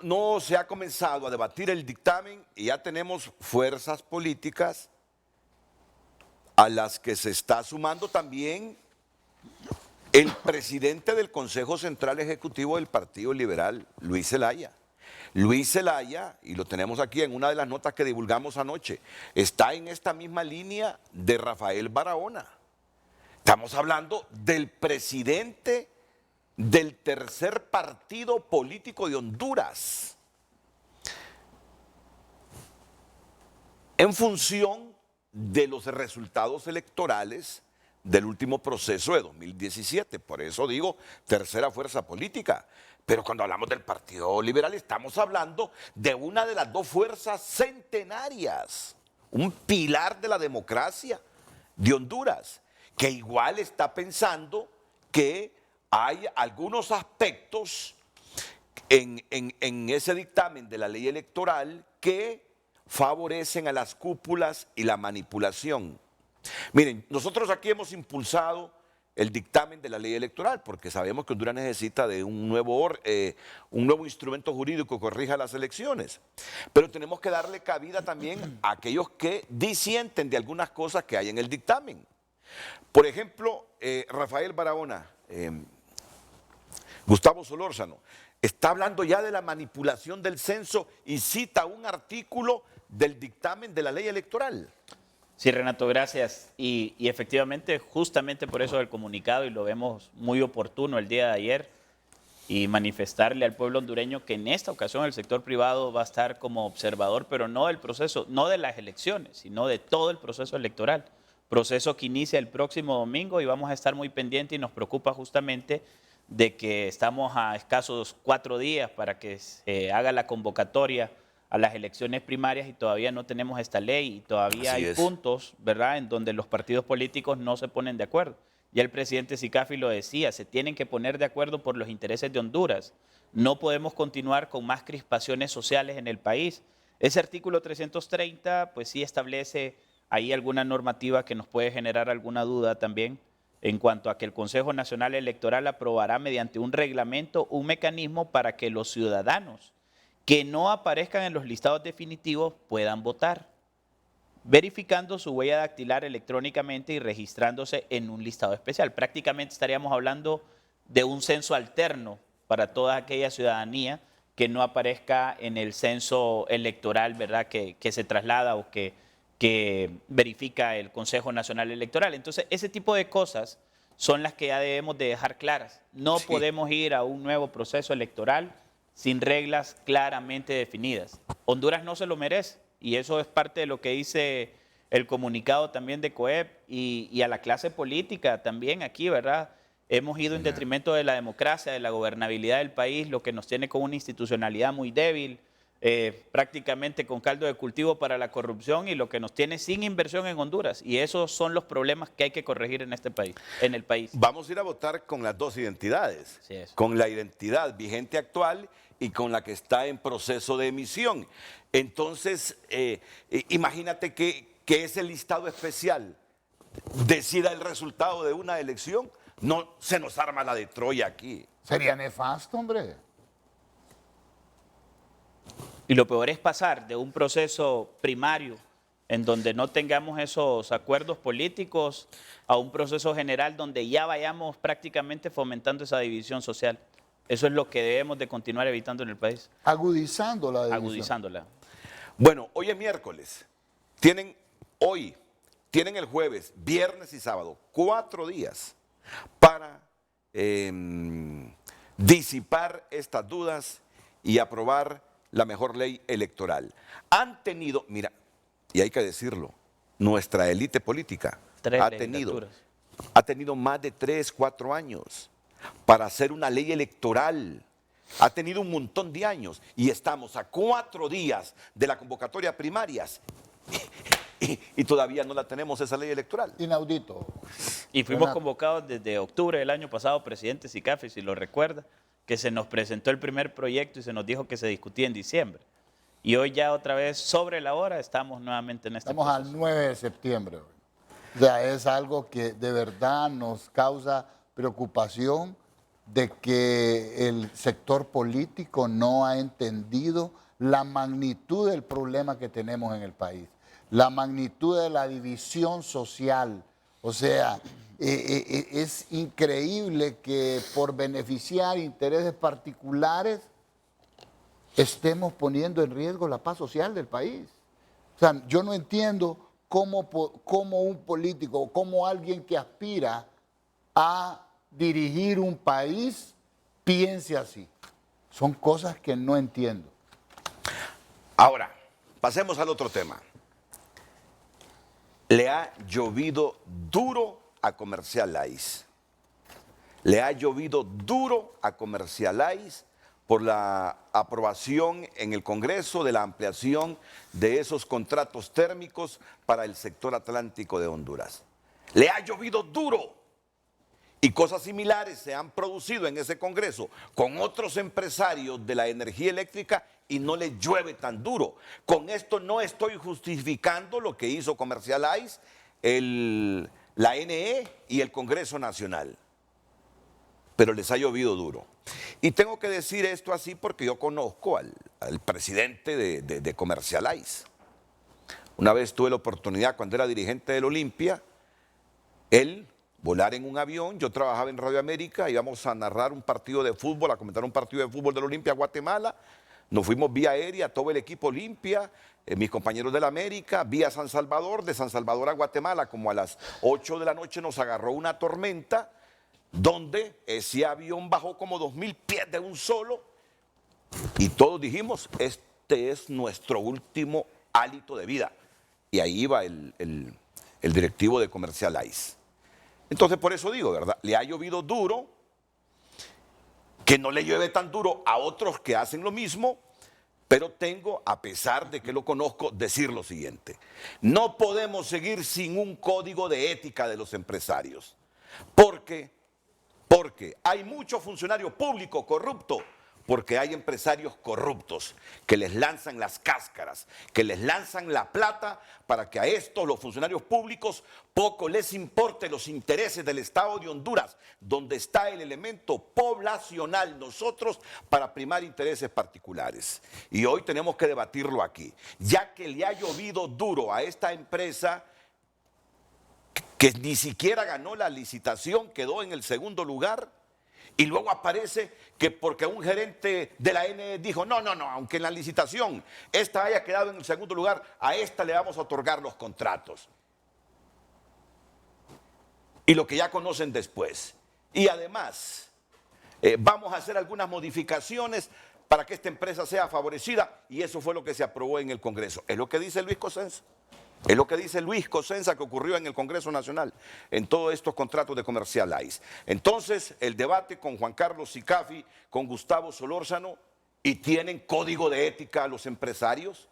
no se ha comenzado a debatir el dictamen y ya tenemos fuerzas políticas a las que se está sumando también el presidente del Consejo Central Ejecutivo del Partido Liberal, Luis Zelaya. Luis Zelaya, y lo tenemos aquí en una de las notas que divulgamos anoche, está en esta misma línea de Rafael Barahona. Estamos hablando del presidente del tercer partido político de Honduras, en función de los resultados electorales del último proceso de 2017. Por eso digo tercera fuerza política. Pero cuando hablamos del Partido Liberal estamos hablando de una de las dos fuerzas centenarias, un pilar de la democracia de Honduras, que igual está pensando que hay algunos aspectos en ese dictamen de la ley electoral que favorecen a las cúpulas y la manipulación. Miren, nosotros aquí hemos impulsado el dictamen de la ley electoral porque sabemos que Honduras necesita de un nuevo instrumento jurídico que corrija las elecciones. Pero tenemos que darle cabida también a aquellos que disienten de algunas cosas que hay en el dictamen. Por ejemplo, Rafael Barahona, Gustavo Solórzano, está hablando ya de la manipulación del censo y cita un artículo del dictamen de la ley electoral. Sí, Renato, gracias. Y efectivamente, justamente por eso el comunicado, y lo vemos muy oportuno el día de ayer, y manifestarle al pueblo hondureño que en esta ocasión el sector privado va a estar como observador, pero no del proceso, no de las elecciones, sino de todo el proceso electoral. Proceso que inicia el próximo domingo y vamos a estar muy pendientes y nos preocupa justamente de que estamos a escasos 4 días para que se haga la convocatoria a las elecciones primarias y todavía no tenemos esta ley y todavía hay puntos, ¿verdad?, en donde los partidos políticos no se ponen de acuerdo. Ya el presidente Sicafi lo decía, se tienen que poner de acuerdo por los intereses de Honduras. No podemos continuar con más crispaciones sociales en el país. Ese artículo 330, pues sí establece ahí alguna normativa que nos puede generar alguna duda también en cuanto a que el Consejo Nacional Electoral aprobará mediante un reglamento un mecanismo para que los ciudadanos que no aparezcan en los listados definitivos puedan votar, verificando su huella dactilar electrónicamente y registrándose en un listado especial. Prácticamente estaríamos hablando de un censo alterno para toda aquella ciudadanía que no aparezca en el censo electoral, ¿verdad?, que se traslada o que verifica el Consejo Nacional Electoral. Entonces, ese tipo de cosas son las que ya debemos de dejar claras. No podemos ir a un nuevo proceso electoral sin reglas claramente definidas. Honduras no se lo merece y eso es parte de lo que dice el comunicado también de COEP y a la clase política también aquí, ¿verdad? Hemos ido en detrimento de la democracia, de la gobernabilidad del país, lo que nos tiene con una institucionalidad muy débil, prácticamente con caldo de cultivo para la corrupción y lo que nos tiene sin inversión en Honduras. Y esos son los problemas que hay que corregir en este país, en el país. Vamos a ir a votar con las dos identidades, con la identidad vigente actual y con la que está en proceso de emisión. Entonces, imagínate que ese listado especial decida el resultado de una elección. No se nos arma la de Troya aquí. Sería nefasto, hombre. Y lo peor es pasar de un proceso primario en donde no tengamos esos acuerdos políticos a un proceso general donde ya vayamos prácticamente fomentando esa división social. Eso es lo que debemos de continuar evitando en el país. Agudizando la división. Agudizándola. Bueno, hoy es miércoles. Tienen el jueves, viernes y sábado, 4 días para disipar estas dudas y aprobar la mejor ley electoral. Han tenido, mira, y hay que decirlo, nuestra élite política ha tenido más de 3, 4 años para hacer una ley electoral. Ha tenido un montón de años y estamos a 4 días de la convocatoria primarias y todavía no la tenemos esa ley electoral. Inaudito. Y fuimos convocados desde octubre del año pasado, presidente Sicafi, si lo recuerda, que se nos presentó el primer proyecto y se nos dijo que se discutía en diciembre. Y hoy ya otra vez sobre la hora estamos nuevamente en este proceso. Estamos al 9 de septiembre. O sea, es algo que de verdad nos causa preocupación de que el sector político no ha entendido la magnitud del problema que tenemos en el país, la magnitud de la división social. O sea, es increíble que por beneficiar intereses particulares estemos poniendo en riesgo la paz social del país. O sea, yo no entiendo cómo un político, cómo alguien que aspira a dirigir un país piense así. Son cosas que no entiendo. Ahora, pasemos al otro tema. Le ha llovido duro a Comercial Ice. Le ha llovido duro a Comercial Ice por la aprobación en el Congreso de la ampliación de esos contratos térmicos para el sector atlántico de Honduras. Le ha llovido duro. Y cosas similares se han producido en ese Congreso con otros empresarios de la energía eléctrica y no le llueve tan duro. Con esto no estoy justificando lo que hizo Comercial Ice, la NE y el Congreso Nacional. Pero les ha llovido duro. Y tengo que decir esto así porque yo conozco al presidente de Comercial Ice. Una vez tuve la oportunidad, cuando era dirigente del Olimpia, él volar en un avión. Yo trabajaba en Radio América, íbamos a narrar un partido de fútbol, a comentar un partido de fútbol del Olimpia Guatemala. Nos fuimos vía aérea, todo el equipo Olimpia, mis compañeros de la América, vía San Salvador, de San Salvador a Guatemala, como a las 8 de la noche nos agarró una tormenta, donde ese avión bajó como 2.000 pies de un solo, y todos dijimos, este es nuestro último hálito de vida. Y ahí iba el directivo de Comercial Ice. Entonces, por eso digo, ¿verdad? Le ha llovido duro, que no le llueve tan duro a otros que hacen lo mismo, pero tengo, a pesar de que lo conozco, decir lo siguiente. No podemos seguir sin un código de ética de los empresarios, porque hay mucho funcionario público corrupto, porque hay empresarios corruptos que les lanzan las cáscaras, que les lanzan la plata para que a estos, los funcionarios públicos, poco les importe los intereses del Estado de Honduras, donde está el elemento poblacional, nosotros, para primar intereses particulares. Y hoy tenemos que debatirlo aquí, ya que le ha llovido duro a esta empresa que ni siquiera ganó la licitación, quedó en el segundo lugar. Y luego aparece que porque un gerente de la N dijo, no, aunque en la licitación esta haya quedado en el segundo lugar, a esta le vamos a otorgar los contratos. Y lo que ya conocen después. Y además, vamos a hacer algunas modificaciones para que esta empresa sea favorecida, y eso fue lo que se aprobó en el Congreso. Es lo que dice Luis Cosenza. Es lo que dice Luis Cosenza que ocurrió en el Congreso Nacional, en todos estos contratos de Comercial Ice. Entonces, el debate con Juan Carlos Sicafi, con Gustavo Solórzano, ¿y tienen código de ética a los empresarios?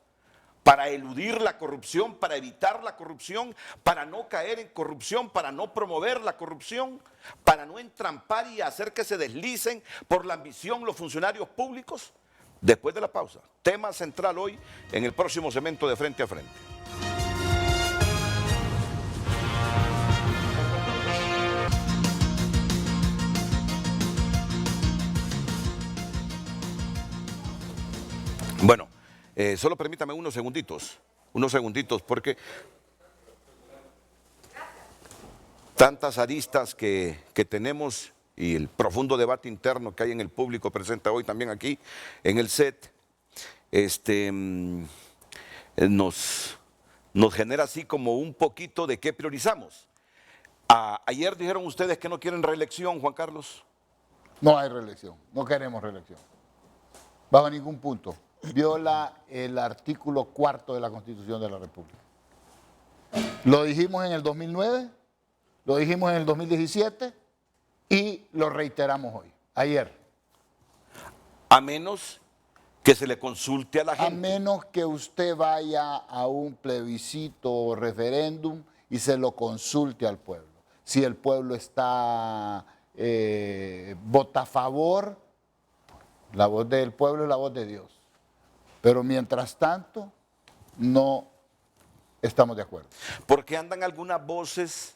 Para eludir la corrupción, para evitar la corrupción, para no caer en corrupción, para no promover la corrupción, para no entrampar y hacer que se deslicen por la ambición los funcionarios públicos. Después de la pausa, tema central hoy en el próximo segmento de Frente a Frente. Bueno, solo permítame unos segunditos, porque tantas aristas que tenemos y el profundo debate interno que hay en el público presente hoy también aquí en el set, nos genera así como un poquito de qué priorizamos. Ayer dijeron ustedes que no quieren reelección, Juan Carlos. No hay reelección, no queremos reelección. Bajo ningún punto. Viola el artículo 4 de la Constitución de la República. Lo dijimos en el 2009, lo dijimos en el 2017 y lo reiteramos hoy, ayer. A menos que se le consulte a la gente. A menos que usted vaya a un plebiscito o referéndum y se lo consulte al pueblo. Si el pueblo vota a favor, la voz del pueblo es la voz de Dios. Pero mientras tanto, no estamos de acuerdo. Porque andan algunas voces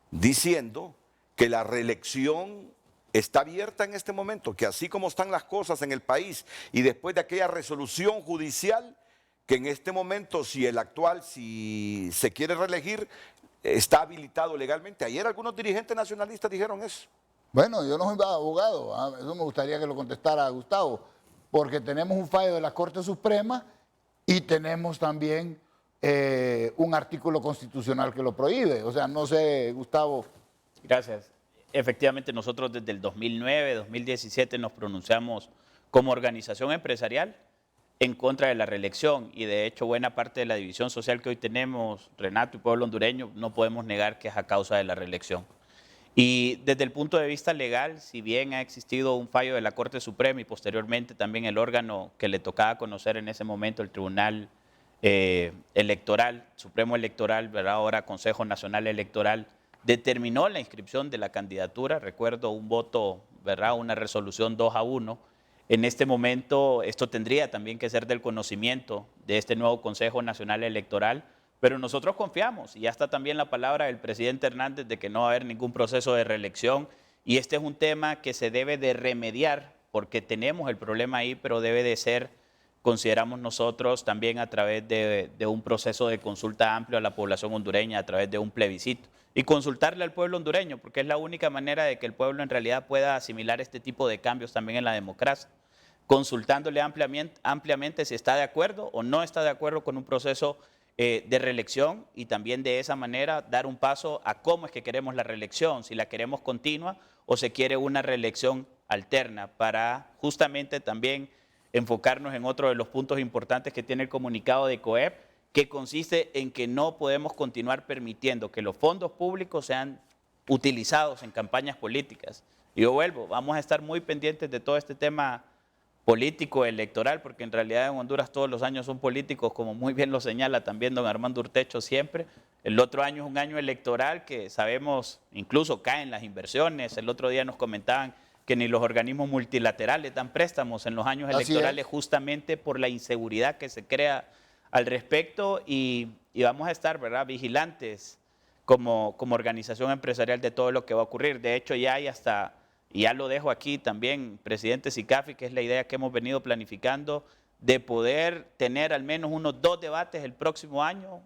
diciendo que la reelección está abierta en este momento, que así como están las cosas en el país y después de aquella resolución judicial, que en este momento si el actual, si se quiere reelegir, está habilitado legalmente. Ayer algunos dirigentes nacionalistas dijeron eso. Bueno, yo no soy abogado, eso me gustaría que lo contestara Gustavo, porque tenemos un fallo de la Corte Suprema y tenemos también un artículo constitucional que lo prohíbe. O sea, no sé, Gustavo. Gracias. efectivamente nosotros desde el 2009, 2017 nos pronunciamos como organización empresarial en contra de la reelección y de hecho buena parte de la división social que hoy tenemos, Renato y pueblo hondureño, no podemos negar que es a causa de la reelección. Y desde el punto de vista legal, si bien ha existido un fallo de la Corte Suprema y posteriormente también el órgano que le tocaba conocer en ese momento, el Tribunal Electoral, Supremo Electoral, ¿verdad? Ahora Consejo Nacional Electoral, determinó la inscripción de la candidatura, recuerdo un voto, ¿verdad? Una resolución 2-1. En este momento esto tendría también que ser del conocimiento de este nuevo Consejo Nacional Electoral, pero nosotros confiamos y ya está también la palabra del presidente Hernández de que no va a haber ningún proceso de reelección y este es un tema que se debe de remediar porque tenemos el problema ahí, pero debe de ser, consideramos nosotros, también a través de un proceso de consulta amplio a la población hondureña, a través de un plebiscito y consultarle al pueblo hondureño, porque es la única manera de que el pueblo en realidad pueda asimilar este tipo de cambios también en la democracia, consultándole ampliamente si está de acuerdo o no está de acuerdo con un proceso de reelección y también de esa manera dar un paso a cómo es que queremos la reelección, si la queremos continua o se quiere una reelección alterna para justamente también enfocarnos en otro de los puntos importantes que tiene el comunicado de COEP, que consiste en que no podemos continuar permitiendo que los fondos públicos sean utilizados en campañas políticas. Y yo vuelvo, vamos a estar muy pendientes de todo este tema político, electoral, porque en realidad en Honduras todos los años son políticos, como muy bien lo señala también don Armando Urtecho siempre. El otro año es un año electoral que sabemos, incluso caen las inversiones. El otro día nos comentaban que ni los organismos multilaterales dan préstamos en los años electorales justamente por la inseguridad que se crea al respecto y vamos a estar, ¿verdad?, vigilantes como organización empresarial de todo lo que va a ocurrir. De hecho, ya hay hasta, y ya lo dejo aquí también, presidente SICAFI, que es la idea que hemos venido planificando, de poder tener al menos unos 2 debates el próximo año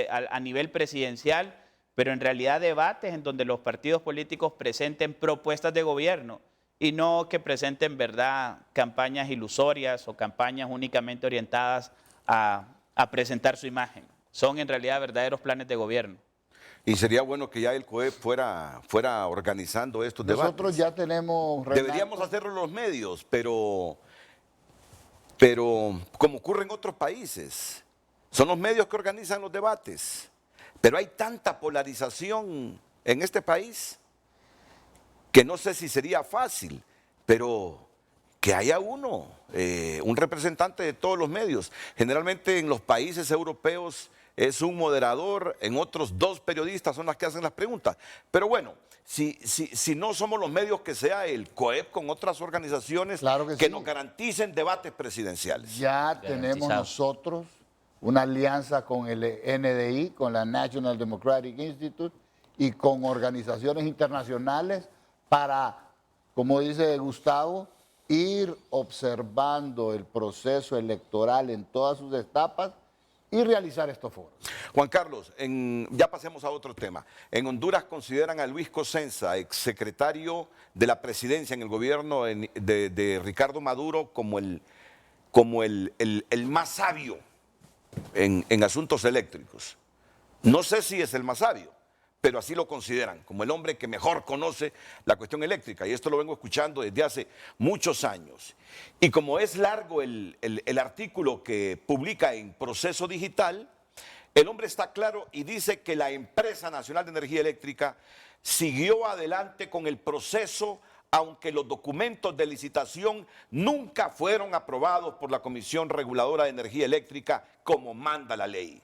a nivel presidencial, pero en realidad debates en donde los partidos políticos presenten propuestas de gobierno y no que presenten, ¿verdad?, campañas ilusorias o campañas únicamente orientadas a presentar su imagen. Son en realidad verdaderos planes de gobierno. Y sería bueno que ya el COEP fuera organizando estos debates. Nosotros ya tenemos... Renato, deberíamos hacerlo los medios, pero como ocurre en otros países, son los medios que organizan los debates. Pero hay tanta polarización en este país que no sé si sería fácil, pero que haya uno, un representante de todos los medios. Generalmente en los países europeos es un moderador, en otros 2 periodistas son las que hacen las preguntas. Pero bueno, si no somos los medios, que sea el COEP con otras organizaciones que nos garanticen debates presidenciales. Ya tenemos nosotros una alianza con el NDI, con la National Democratic Institute y con organizaciones internacionales para, como dice Gustavo, ir observando el proceso electoral en todas sus etapas y realizar estos foros. Juan Carlos, ya pasemos a otro tema. En Honduras consideran a Luis Cosenza, exsecretario de la presidencia en el gobierno de Ricardo Maduro, como el más sabio en asuntos eléctricos. No sé si es el más sabio, pero así lo consideran, como el hombre que mejor conoce la cuestión eléctrica. Y esto lo vengo escuchando desde hace muchos años. Y como es largo el artículo que publica en Proceso Digital, el hombre está claro y dice que la Empresa Nacional de Energía Eléctrica siguió adelante con el proceso, aunque los documentos de licitación nunca fueron aprobados por la Comisión Reguladora de Energía Eléctrica como manda la ley.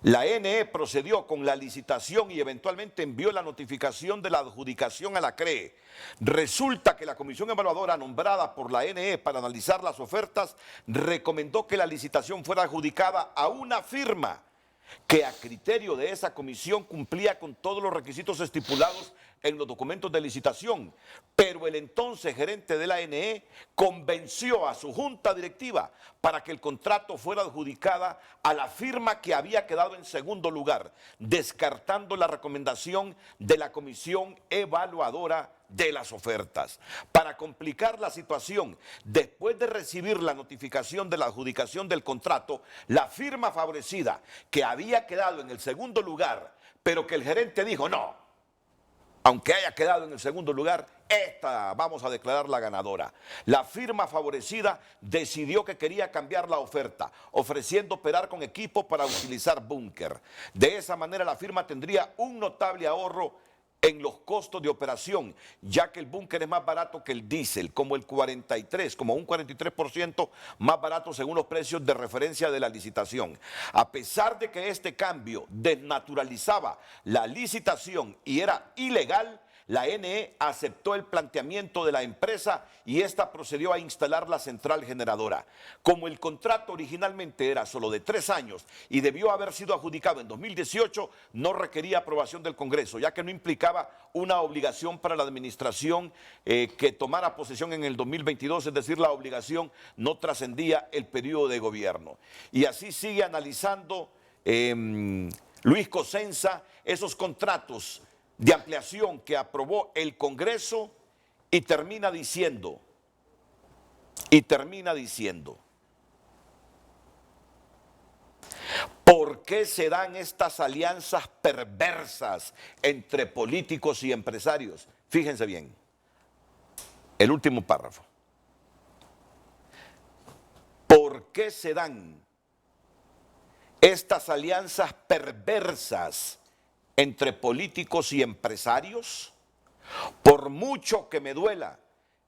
La NE procedió con la licitación y eventualmente envió la notificación de la adjudicación a la CRE. Resulta que la comisión evaluadora nombrada por la NE para analizar las ofertas recomendó que la licitación fuera adjudicada a una firma que a criterio de esa comisión cumplía con todos los requisitos estipulados en los documentos de licitación, pero el entonces gerente de la NE convenció a su junta directiva para que el contrato fuera adjudicada a la firma que había quedado en segundo lugar, descartando la recomendación de la comisión evaluadora de las ofertas. Para complicar la situación, después de recibir la notificación de la adjudicación del contrato, la firma favorecida, que había quedado en el segundo lugar, pero que el gerente dijo, no, aunque haya quedado en el segundo lugar, esta vamos a declarar la ganadora. La firma favorecida decidió que quería cambiar la oferta, ofreciendo operar con equipo para utilizar búnker. De esa manera la firma tendría un notable ahorro en los costos de operación, ya que el búnker es más barato que el diésel, como un 43% más barato según los precios de referencia de la licitación. A pesar de que este cambio desnaturalizaba la licitación y era ilegal, la NE aceptó el planteamiento de la empresa y esta procedió a instalar la central generadora. Como el contrato originalmente era solo de 3 años y debió haber sido adjudicado en 2018, no requería aprobación del Congreso, ya que no implicaba una obligación para la administración que tomara posesión en el 2022, es decir, la obligación no trascendía el periodo de gobierno. Y así sigue analizando Luis Cosenza esos contratos de ampliación que aprobó el Congreso y termina diciendo, ¿por qué se dan estas alianzas perversas entre políticos y empresarios? Fíjense bien, el último párrafo. ¿Por qué se dan estas alianzas perversas entre políticos y empresarios? Por mucho que me duela,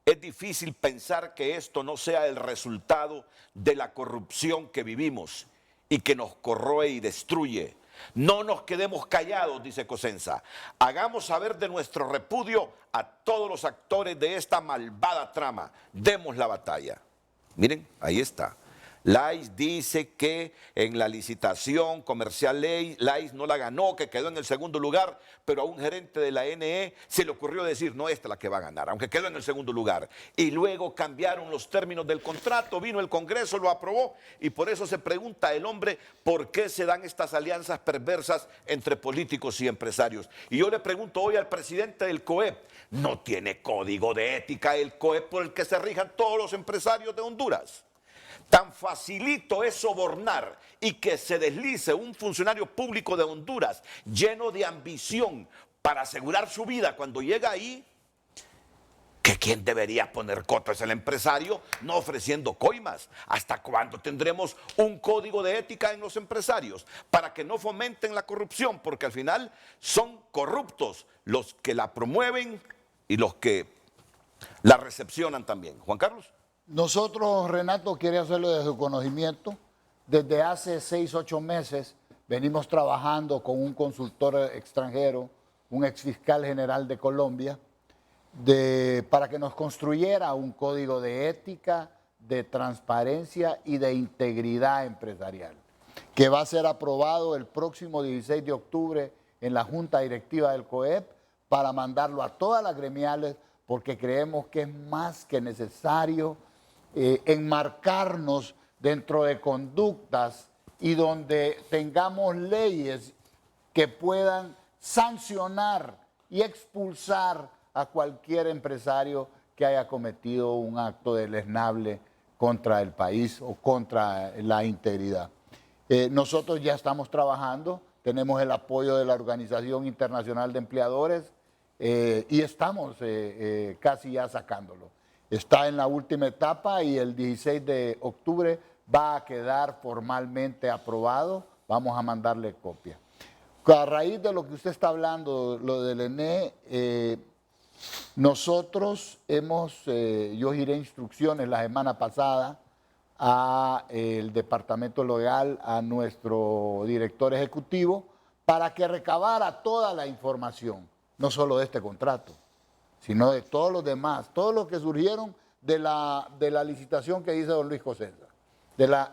es difícil pensar que esto no sea el resultado de la corrupción que vivimos y que nos corroe y destruye. No nos quedemos callados, dice Cosenza. Hagamos saber de nuestro repudio a todos los actores de esta malvada trama. Demos la batalla. Miren, ahí está. Lais dice que en la licitación comercial Lais no la ganó, que quedó en el segundo lugar, pero a un gerente de la NE se le ocurrió decir, no, esta es la que va a ganar, aunque quedó en el segundo lugar. Y luego cambiaron los términos del contrato, vino el Congreso, lo aprobó, y por eso se pregunta el hombre, ¿por qué se dan estas alianzas perversas entre políticos y empresarios? Y yo le pregunto hoy al presidente del COEP, ¿no tiene código de ética el COEP por el que se rijan todos los empresarios de Honduras? Tan facilito es sobornar y que se deslice un funcionario público de Honduras lleno de ambición para asegurar su vida cuando llega ahí, que quien debería poner coto es el empresario, no ofreciendo coimas. ¿Hasta cuándo tendremos un código de ética en los empresarios para que no fomenten la corrupción? Porque al final son corruptos los que la promueven y los que la recepcionan también. Juan Carlos. Nosotros, Renato, quiere hacerlo de su conocimiento. Desde hace 6, 8 meses venimos trabajando con un consultor extranjero, un exfiscal general de Colombia, para que nos construyera un código de ética, de transparencia y de integridad empresarial, que va a ser aprobado el próximo 16 de octubre en la Junta Directiva del COEP para mandarlo a todas las gremiales, porque creemos que es más que necesario enmarcarnos dentro de conductas y donde tengamos leyes que puedan sancionar y expulsar a cualquier empresario que haya cometido un acto deleznable contra el país o contra la integridad. Nosotros ya estamos trabajando, tenemos el apoyo de la Organización Internacional de Empleadores y estamos casi ya sacándolo. Está en la última etapa y el 16 de octubre va a quedar formalmente aprobado. Vamos a mandarle copia. A raíz de lo que usted está hablando, lo del ENE, nosotros yo giré instrucciones la semana pasada al Departamento Legal, a nuestro director ejecutivo, para que recabara toda la información, no solo de este contrato, sino de todos los demás, todos los que surgieron de la licitación que dice don Luis Cosenza, de la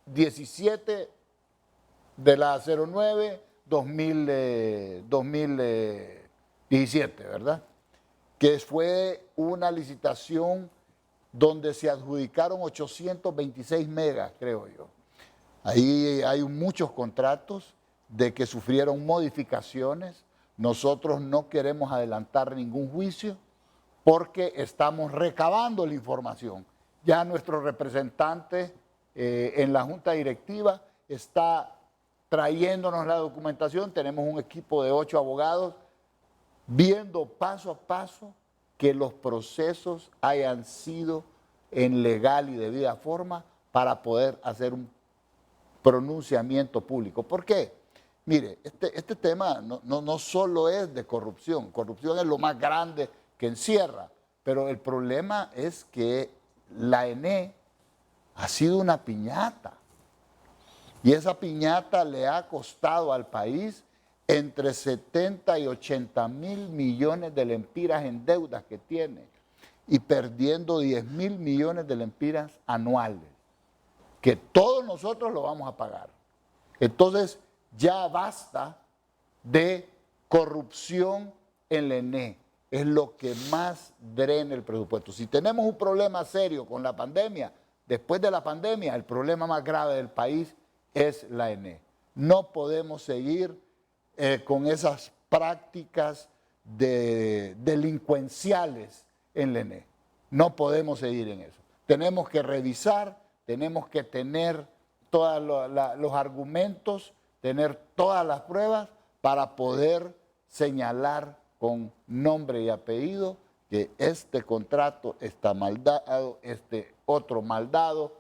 17, de la 09, 2017, ¿verdad? Que fue una licitación donde se adjudicaron 826 megas, creo yo. Ahí hay muchos contratos de que sufrieron modificaciones. Nosotros no queremos adelantar ningún juicio porque estamos recabando la información. Ya nuestro representante en la Junta Directiva está trayéndonos la documentación. Tenemos un equipo de 8 abogados viendo paso a paso que los procesos hayan sido en legal y debida forma para poder hacer un pronunciamiento público. ¿Por qué? Mire, este tema no solo es de corrupción. Corrupción es lo más grande que encierra, pero el problema es que la ENE ha sido una piñata. Y esa piñata le ha costado al país entre 70 y 80 mil millones de lempiras en deudas que tiene y perdiendo 10 mil millones de lempiras anuales, que todos nosotros lo vamos a pagar. Entonces, ya basta de corrupción en la ENE. Es lo que más drena el presupuesto. Si tenemos un problema serio con la pandemia, después de la pandemia, el problema más grave del país es la ENE. No podemos seguir con esas prácticas delincuenciales en la ENE. No podemos seguir en eso. Tenemos que revisar, tenemos que tener todos los argumentos, tener todas las pruebas para poder señalar con nombre y apellido que este contrato está mal dado, este otro mal dado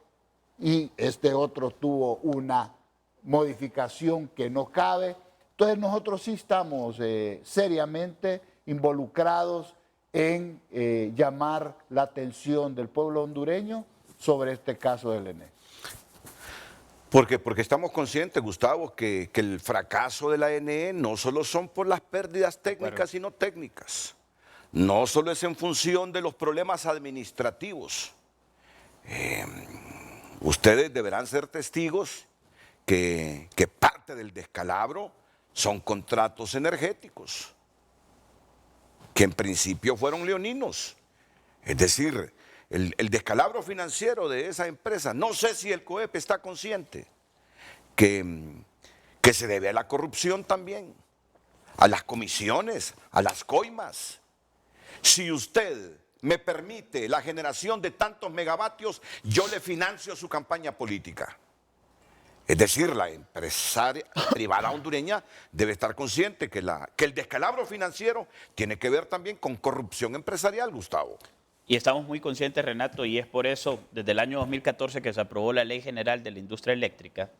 y este otro tuvo una modificación que no cabe. Entonces nosotros sí estamos seriamente involucrados en llamar la atención del pueblo hondureño sobre este caso del ENE. Porque estamos conscientes, Gustavo, que el fracaso de la ENE no solo son por las pérdidas técnicas, sino técnicas. No solo es en función de los problemas administrativos. Ustedes deberán ser testigos que parte del descalabro son contratos energéticos, que en principio fueron leoninos. Es decir, el descalabro financiero de esa empresa, no sé si el COEP está consciente que se debe a la corrupción también, a las comisiones, a las coimas. Si usted me permite la generación de tantos megavatios, yo le financio su campaña política. Es decir, la empresaria privada hondureña debe estar consciente que el descalabro financiero tiene que ver también con corrupción empresarial, Gustavo. Y estamos muy conscientes, Renato, y es por eso, desde el año 2014 que se aprobó la Ley General de la Industria Eléctrica,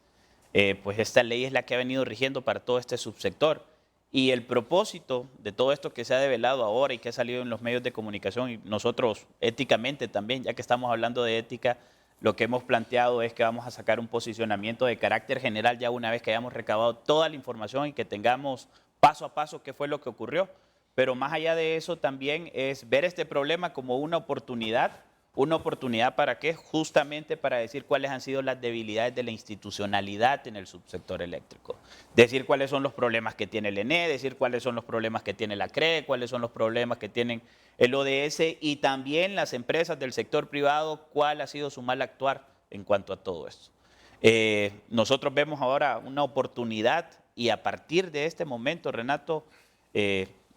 pues esta ley es la que ha venido rigiendo para todo este subsector. Y el propósito de todo esto que se ha develado ahora y que ha salido en los medios de comunicación, y nosotros éticamente también, ya que estamos hablando de ética, lo que hemos planteado es que vamos a sacar un posicionamiento de carácter general ya una vez que hayamos recabado toda la información y que tengamos paso a paso qué fue lo que ocurrió. Pero más allá de eso también es ver este problema como una oportunidad para qué, justamente para decir cuáles han sido las debilidades de la institucionalidad en el subsector eléctrico. Decir cuáles son los problemas que tiene el ENE, decir cuáles son los problemas que tiene la CRE, cuáles son los problemas que tienen el ODS y también las empresas del sector privado, cuál ha sido su mal actuar en cuanto a todo esto. Nosotros vemos ahora una oportunidad y a partir de este momento, Renato,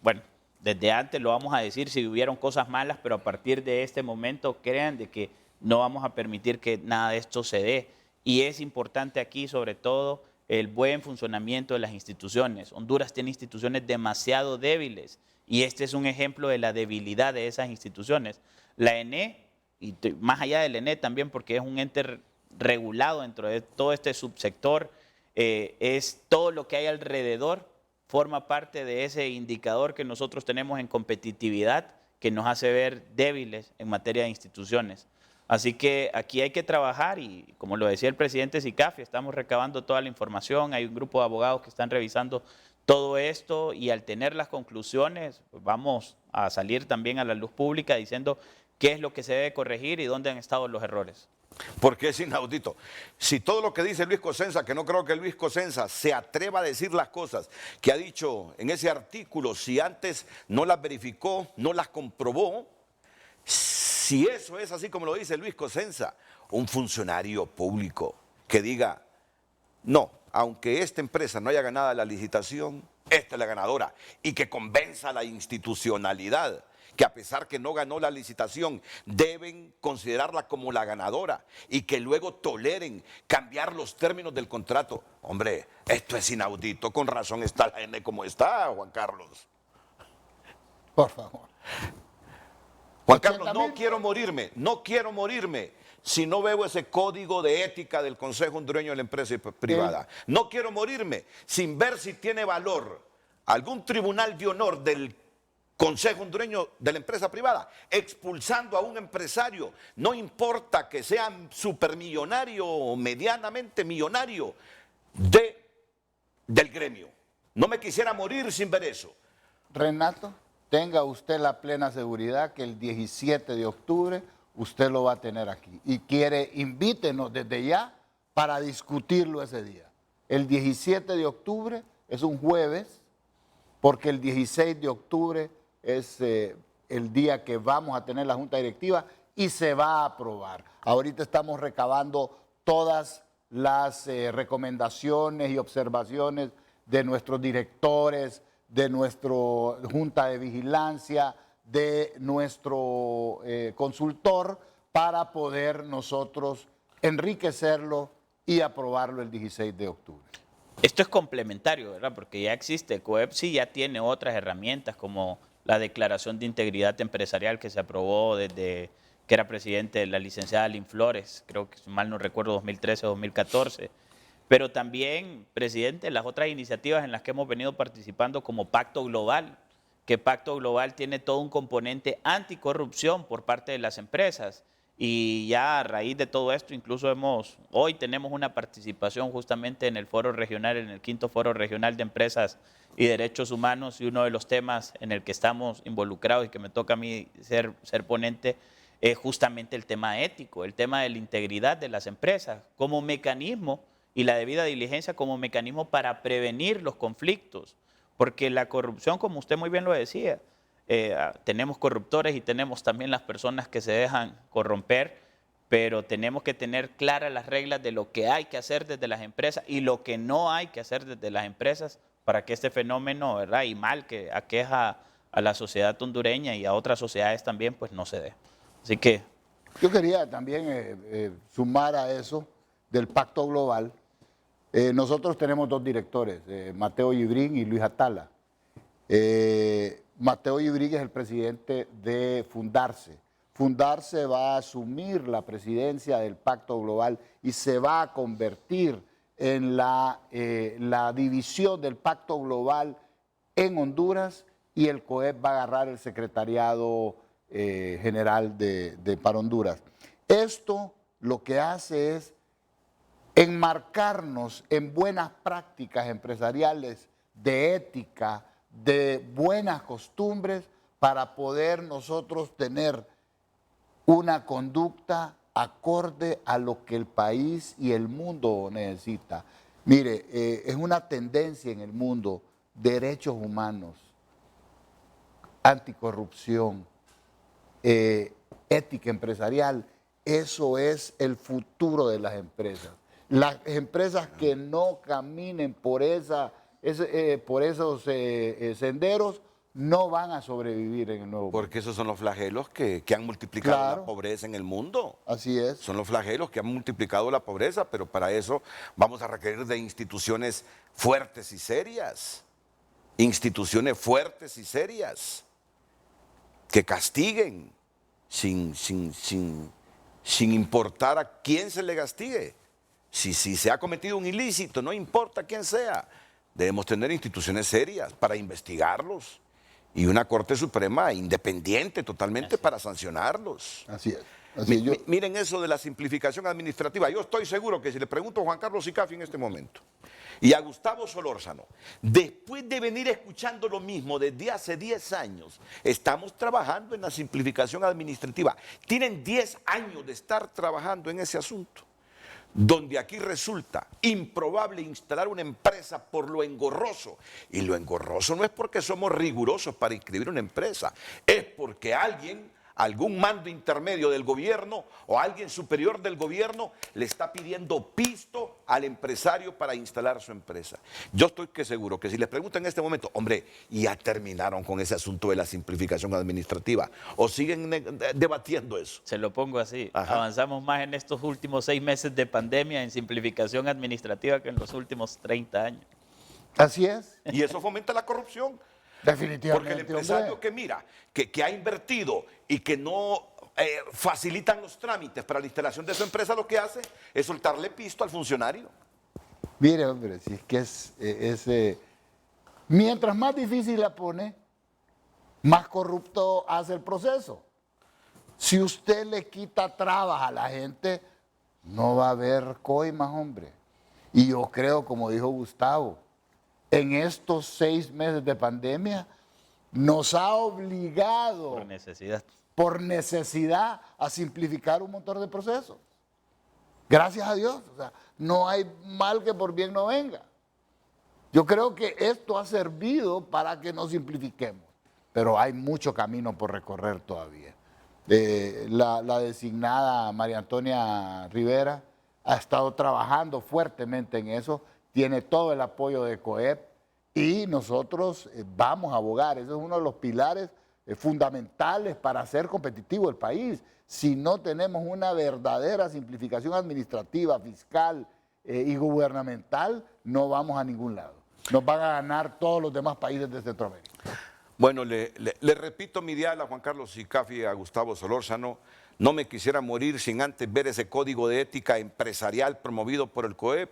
bueno, desde antes lo vamos a decir si hubieron cosas malas, pero a partir de este momento crean de que no vamos a permitir que nada de esto se dé. Y es importante aquí sobre todo el buen funcionamiento de las instituciones. Honduras tiene instituciones demasiado débiles y este es un ejemplo de la debilidad de esas instituciones. La ENE, y más allá del ENE también porque es un ente regulado dentro de todo este subsector, es todo lo que hay alrededor forma parte de ese indicador que nosotros tenemos en competitividad que nos hace ver débiles en materia de instituciones. Así que aquí hay que trabajar y como lo decía el presidente Sicafi, estamos recabando toda la información, hay un grupo de abogados que están revisando todo esto y al tener las conclusiones pues vamos a salir también a la luz pública diciendo qué es lo que se debe corregir y dónde han estado los errores. Porque es inaudito. Si todo lo que dice Luis Cosenza, que no creo que Luis Cosenza se atreva a decir las cosas que ha dicho en ese artículo, si antes no las verificó, no las comprobó, si eso es así como lo dice Luis Cosenza, un funcionario público que diga, no, aunque esta empresa no haya ganado la licitación, esta es la ganadora, y que convenza a la institucionalidad que a pesar que no ganó la licitación, deben considerarla como la ganadora y que luego toleren cambiar los términos del contrato. Hombre, esto es inaudito, con razón está la ENE como está, Juan Carlos. Por favor. Juan Carlos, 80.000. no quiero morirme si no veo ese código de ética del Consejo Hondureño de la Empresa Privada. No quiero morirme sin ver si tiene valor algún tribunal de honor del Consejo Hondureño de la Empresa Privada expulsando a un empresario, no importa que sea supermillonario o medianamente millonario del gremio. No me quisiera morir sin ver eso. Renato, tenga usted la plena seguridad que el 17 de octubre usted lo va a tener aquí. Y invítenos desde ya para discutirlo ese día. El 17 de octubre es un jueves, porque el 16 de octubre es el día que vamos a tener la Junta Directiva y se va a aprobar. Ahorita estamos recabando todas las recomendaciones y observaciones de nuestros directores, de nuestra Junta de Vigilancia, de nuestro consultor, para poder nosotros enriquecerlo y aprobarlo el 16 de octubre. Esto es complementario, ¿verdad? Porque ya existe, COEPSI ya tiene otras herramientas como la Declaración de Integridad Empresarial que se aprobó desde que era presidente la licenciada Lynn Flores, creo que si mal no recuerdo 2013 o 2014. Pero también, presidente, las otras iniciativas en las que hemos venido participando como Pacto Global, que Pacto Global tiene todo un componente anticorrupción por parte de las empresas. Y ya a raíz de todo esto, incluso hoy tenemos una participación justamente en el foro regional, en el 5º Foro Regional de Empresas y Derechos Humanos, y uno de los temas en el que estamos involucrados y que me toca a mí ser ponente es justamente el tema ético, el tema de la integridad de las empresas como mecanismo y la debida diligencia como mecanismo para prevenir los conflictos, porque la corrupción, como usted muy bien lo decía, tenemos corruptores y tenemos también las personas que se dejan corromper, pero tenemos que tener claras las reglas de lo que hay que hacer desde las empresas y lo que no hay que hacer desde las empresas para que este fenómeno, ¿verdad?, y mal que aqueja a la sociedad hondureña y a otras sociedades también, pues no se dé. Así que yo quería también sumar a eso del Pacto Global. Nosotros tenemos dos directores, Mateo Yibrín y Luis Atala. Mateo Yibrín es el presidente de Fundarse. Fundarse va a asumir la presidencia del Pacto Global y se va a convertir en la división del Pacto Global en Honduras, y el COEP va a agarrar el secretariado general para Honduras. Esto lo que hace es enmarcarnos en buenas prácticas empresariales, de ética, de buenas costumbres, para poder nosotros tener una conducta acorde a lo que el país y el mundo necesita. Mire, es una tendencia en el mundo: derechos humanos, anticorrupción, ética empresarial. Eso es el futuro de las empresas. Las empresas que no caminen por esos senderos no van a sobrevivir en el nuevo mundo. Porque esos son los flagelos que han multiplicado la pobreza en el mundo. Así es. Son los flagelos que han multiplicado la pobreza, pero para eso vamos a requerir de instituciones fuertes y serias. Instituciones fuertes y serias que castiguen sin importar a quién se le castigue. Si se ha cometido un ilícito, no importa quién sea, debemos tener instituciones serias para investigarlos y una Corte Suprema independiente totalmente para sancionarlos. Así es. Miren eso de la simplificación administrativa. Yo estoy seguro que si le pregunto a Juan Carlos Sicafi en este momento y a Gustavo Solórzano, después de venir escuchando lo mismo desde hace 10 años, estamos trabajando en la simplificación administrativa. Tienen 10 años de estar trabajando en ese asunto, donde aquí resulta improbable instalar una empresa por lo engorroso. Y lo engorroso no es porque somos rigurosos para inscribir una empresa, es porque algún mando intermedio del gobierno o alguien superior del gobierno le está pidiendo pisto al empresario para instalar su empresa. Yo estoy seguro que si les preguntan en este momento, hombre, ¿ya terminaron con ese asunto de la simplificación administrativa? ¿O siguen debatiendo eso? se lo pongo así. Ajá. Avanzamos más en estos últimos 6 meses de pandemia en simplificación administrativa que en los últimos 30 años. Así es. Y eso fomenta la corrupción. Definitivamente. Porque el empresario hombre. que mira, que ha invertido y que no facilitan los trámites para la instalación de su empresa, lo que hace es soltarle pisto al funcionario. Mire, hombre, si es que mientras más difícil la pone, más corrupto hace el proceso. Si usted le quita trabas a la gente, no va a haber coimas, hombre. Y yo creo, como dijo Gustavo, en estos 6 meses de pandemia nos ha obligado Por necesidad. a simplificar un montón de procesos. Gracias a Dios. O sea, no hay mal que por bien no venga. Yo creo que esto ha servido para que nos simplifiquemos, pero hay mucho camino por recorrer todavía. La designada María Antonia Rivera ha estado trabajando fuertemente en eso, tiene todo el apoyo de COEP y nosotros vamos a abogar. Eso es uno de los pilares fundamentales para hacer competitivo el país. Si no tenemos una verdadera simplificación administrativa, fiscal y gubernamental, no vamos a ningún lado. Nos van a ganar todos los demás países de Centroamérica. Bueno, le repito mi ideal a Juan Carlos Sicafi y a Gustavo Solórzano. No me quisiera morir sin antes ver ese código de ética empresarial promovido por el COEP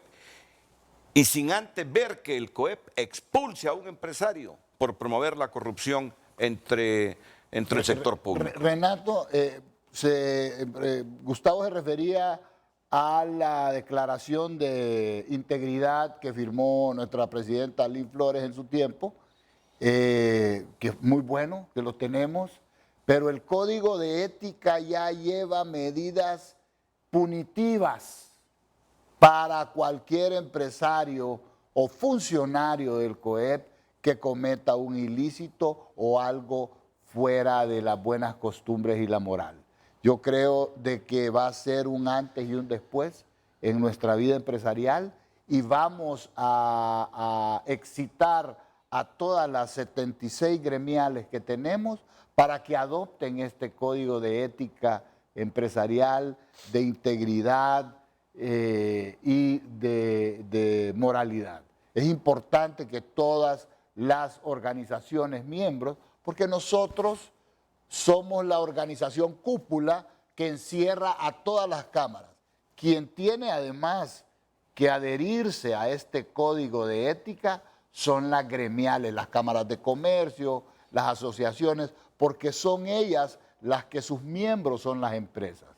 y sin antes ver que el COEP expulse a un empresario por promover la corrupción entre el sector público. Renato, Gustavo se refería a la declaración de integridad que firmó nuestra presidenta Lynn Flores en su tiempo, que es muy bueno, que lo tenemos, pero el código de ética ya lleva medidas punitivas para cualquier empresario o funcionario del COEP que cometa un ilícito o algo fuera de las buenas costumbres y la moral. Yo creo de que va a ser un antes y un después en nuestra vida empresarial y vamos a excitar a todas las 76 gremiales que tenemos para que adopten este código de ética empresarial, de integridad y de moralidad. Es importante que todas las organizaciones miembros, porque nosotros somos la organización cúpula que encierra a todas las cámaras. Quien tiene además que adherirse a este código de ética son las gremiales, las cámaras de comercio, las asociaciones, porque son ellas las que sus miembros son las empresas.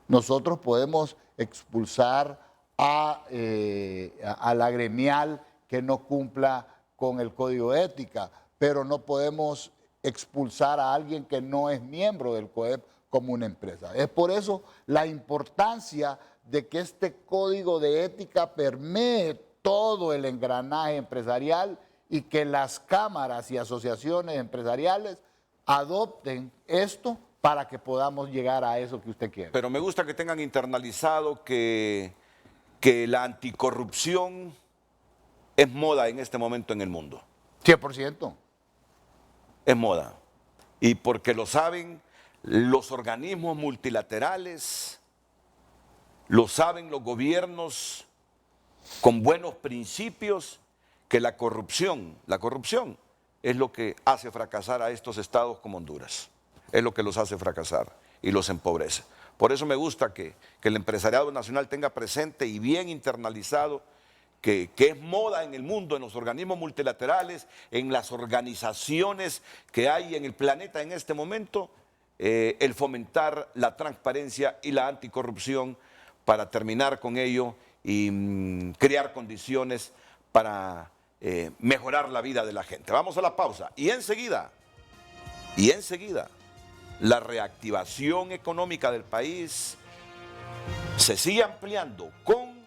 Nosotros podemos expulsar a la gremial que no cumpla con el código de ética, pero no podemos expulsar a alguien que no es miembro del COEP como una empresa. Es por eso la importancia de que este código de ética permee todo el engranaje empresarial y que las cámaras y asociaciones empresariales adopten esto para que podamos llegar a eso que usted quiere. Pero me gusta que tengan internalizado que la anticorrupción es moda en este momento en el mundo. 100%. Es moda. Y porque lo saben los organismos multilaterales, lo saben los gobiernos con buenos principios, que la corrupción es lo que hace fracasar a estos estados como Honduras. Es lo que los hace fracasar y los empobrece. Por eso me gusta que el empresariado nacional tenga presente y bien internalizado que es moda en el mundo, en los organismos multilaterales, en las organizaciones que hay en el planeta en este momento, el fomentar la transparencia y la anticorrupción para terminar con ello y crear condiciones para mejorar la vida de la gente. Vamos a la pausa y enseguida, la reactivación económica del país se sigue ampliando con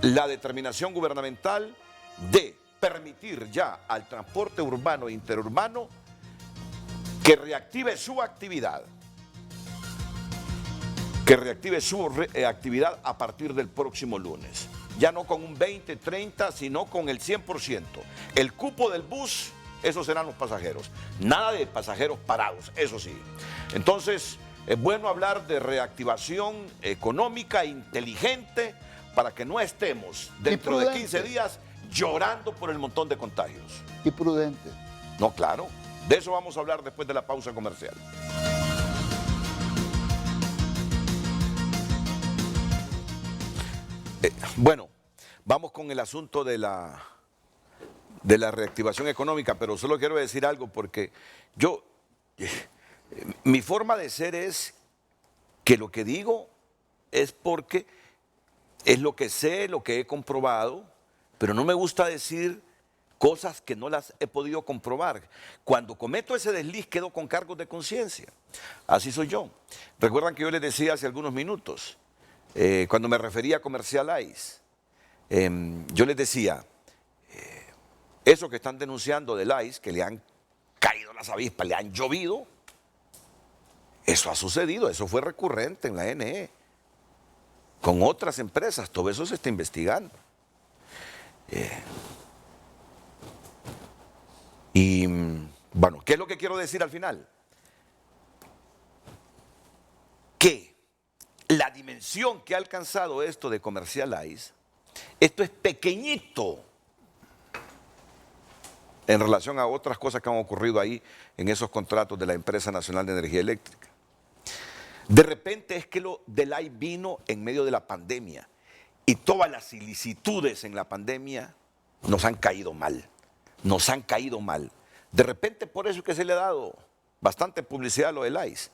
la determinación gubernamental de permitir ya al transporte urbano e interurbano que reactive su actividad. A partir del próximo lunes. Ya no con un 20, 30, sino con el 100%. El cupo del bus, esos serán los pasajeros. Nada de pasajeros parados, eso sí. Entonces, es bueno hablar de reactivación económica inteligente para que no estemos dentro de 15 días llorando por el montón de contagios. Y prudente. No, claro. De eso vamos a hablar después de la pausa comercial. Bueno, vamos con el asunto de la reactivación económica, pero solo quiero decir algo porque mi forma de ser es que lo que digo es porque es lo que sé, lo que he comprobado, pero no me gusta decir cosas que no las he podido comprobar. Cuando cometo ese desliz quedo con cargos de conciencia. Así soy yo. Recuerdan que yo les decía hace algunos minutos, cuando me refería a Comercial Ice, yo les decía, eso que están denunciando del ICE, que le han caído las avispas, le han llovido, eso ha sucedido, eso fue recurrente en la NE, con otras empresas, todo eso se está investigando. Y bueno, ¿qué es lo que quiero decir al final? Que la dimensión que ha alcanzado esto de Comercial Ice, esto es pequeñito en relación a otras cosas que han ocurrido ahí en esos contratos de la Empresa Nacional de Energía Eléctrica. De repente es que lo del ICE vino en medio de la pandemia y todas las ilicitudes en la pandemia nos han caído mal, nos han caído mal. De repente por eso es que se le ha dado bastante publicidad a lo del ICE,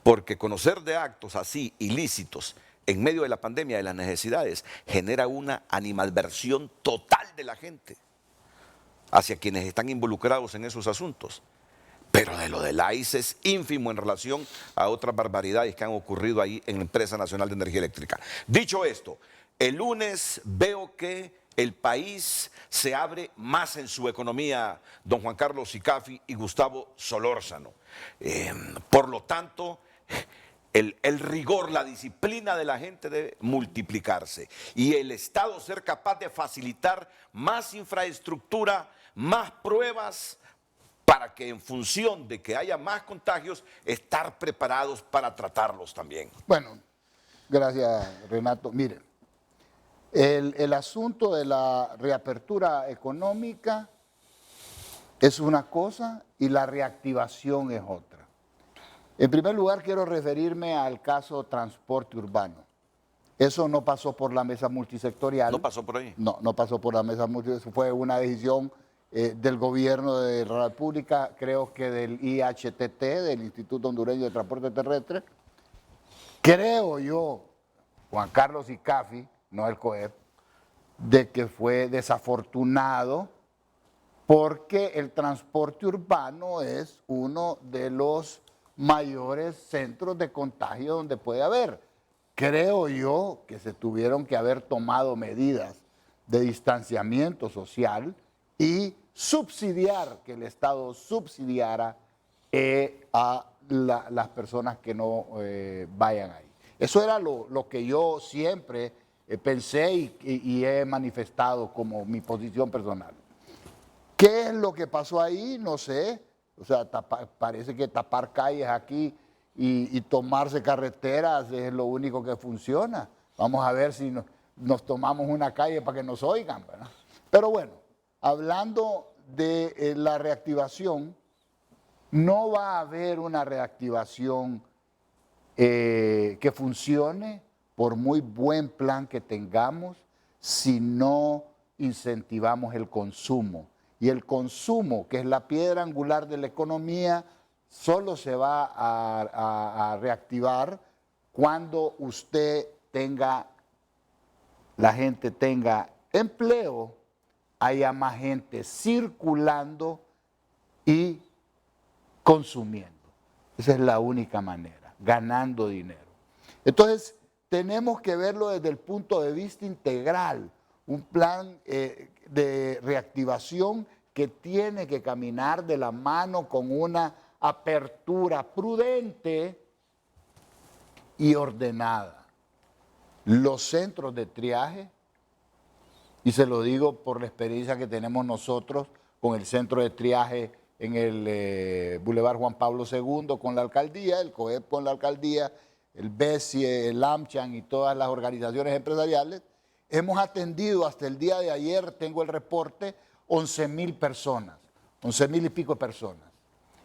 porque conocer de actos así ilícitos en medio de la pandemia, de las necesidades, genera una animadversión total de la gente hacia quienes están involucrados en esos asuntos. Pero de lo del ICE es ínfimo en relación a otras barbaridades que han ocurrido ahí en la Empresa Nacional de Energía Eléctrica. Dicho esto, el lunes veo que el país se abre más en su economía, don Juan Carlos Sicafi y Gustavo Solórzano. Por lo tanto, el rigor, la disciplina de la gente debe multiplicarse y el Estado ser capaz de facilitar más infraestructura, más pruebas, para que en función de que haya más contagios, estar preparados para tratarlos también. Bueno, gracias Renato. Miren, el asunto de la reapertura económica es una cosa y la reactivación es otra. En primer lugar, quiero referirme al caso transporte urbano. Eso no pasó por la mesa multisectorial. ¿No pasó por ahí? No, no pasó por la mesa multisectorial. Fue una decisión del gobierno de la República, creo que del IHTT, del Instituto Hondureño de Transporte Terrestre. Creo yo, Juan Carlos Sicafi, no el COEP, de que fue desafortunado porque el transporte urbano es uno de los mayores centros de contagio donde puede haber. Creo yo que se tuvieron que haber tomado medidas de distanciamiento social y subsidiar, que el Estado subsidiara a las personas que no vayan ahí. Eso era lo que yo siempre pensé y he manifestado como mi posición personal. ¿Qué es lo que pasó ahí? No sé. O sea, parece que tapar calles aquí y tomarse carreteras es lo único que funciona. Vamos a ver si nos tomamos una calle para que nos oigan, ¿verdad? Pero bueno, hablando de la reactivación, no va a haber una reactivación que funcione por muy buen plan que tengamos si no incentivamos el consumo. Y el consumo, que es la piedra angular de la economía, solo se va a reactivar cuando la gente tenga empleo, haya más gente circulando y consumiendo. Esa es la única manera, ganando dinero. Entonces, tenemos que verlo desde el punto de vista integral, un plan de reactivación que tiene que caminar de la mano con una apertura prudente y ordenada. Los centros de triaje, y se lo digo por la experiencia que tenemos nosotros con el centro de triaje en el Boulevard Juan Pablo II con la alcaldía, el COEP con la alcaldía, el BESIE, el AmCham y todas las organizaciones empresariales, hemos atendido hasta el día de ayer, tengo el reporte, 11,000 personas, 11,000 y pico de personas.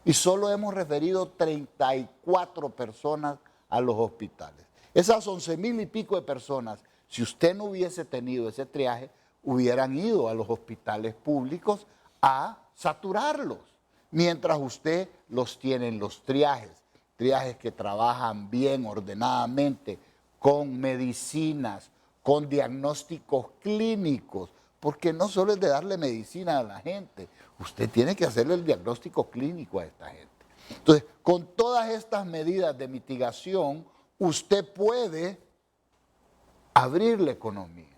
Y solo hemos referido 34 personas a los hospitales. Esas 11,000 y pico de personas, si usted no hubiese tenido ese triaje, hubieran ido a los hospitales públicos a saturarlos, mientras usted los tiene en los triajes que trabajan bien, ordenadamente, con medicinas, con diagnósticos clínicos, porque no solo es de darle medicina a la gente, usted tiene que hacerle el diagnóstico clínico a esta gente. Entonces, con todas estas medidas de mitigación, usted puede abrir la economía,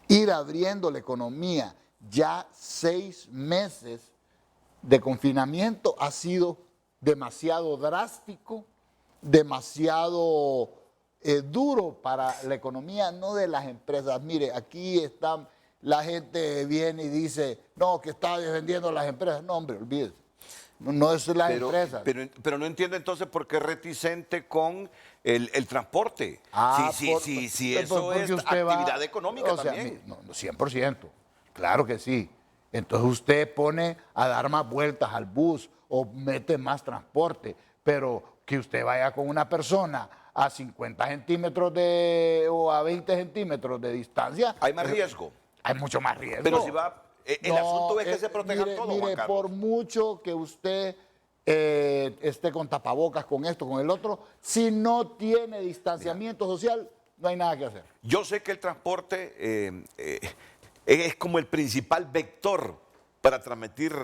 ir abriendo la economía. Ya 6 meses de confinamiento ha sido demasiado drástico, demasiado duro para la economía, no de las empresas. Mire, aquí está, la gente viene y dice, no, que está defendiendo a las empresas. No, hombre, olvídese. No es las empresas. Pero no entiendo entonces por qué es reticente con el transporte. Si eso es actividad económica, o sea, también. No, 100%, claro que sí. Entonces usted pone a dar más vueltas al bus o mete más transporte, pero que usted vaya con una persona a 50 centímetros o a 20 centímetros de distancia. Hay más riesgo. Hay mucho más riesgo. Pero si va... El asunto es que se protejan todos, Juan Carlos. Por mucho que usted esté con tapabocas, con esto, con el otro, si no tiene distanciamiento social, no hay nada que hacer. Yo sé que el transporte es como el principal vector para transmitir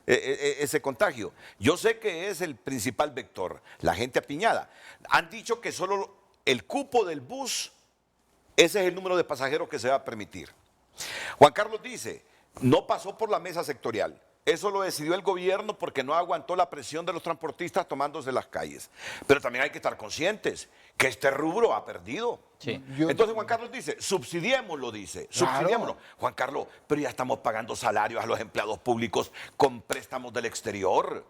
ese contagio. Yo sé que es el principal vector, la gente apiñada. Han dicho que solo el cupo del bus, ese es el número de pasajeros que se va a permitir. Juan Carlos dice, no pasó por la mesa sectorial. Eso lo decidió el gobierno porque no aguantó la presión de los transportistas tomándose las calles. Pero también hay que estar conscientes que este rubro ha perdido. Sí. Entonces Juan Carlos dice, subsidiémoslo, subsidiémoslo. Juan Carlos, pero ya estamos pagando salarios a los empleados públicos con préstamos del exterior.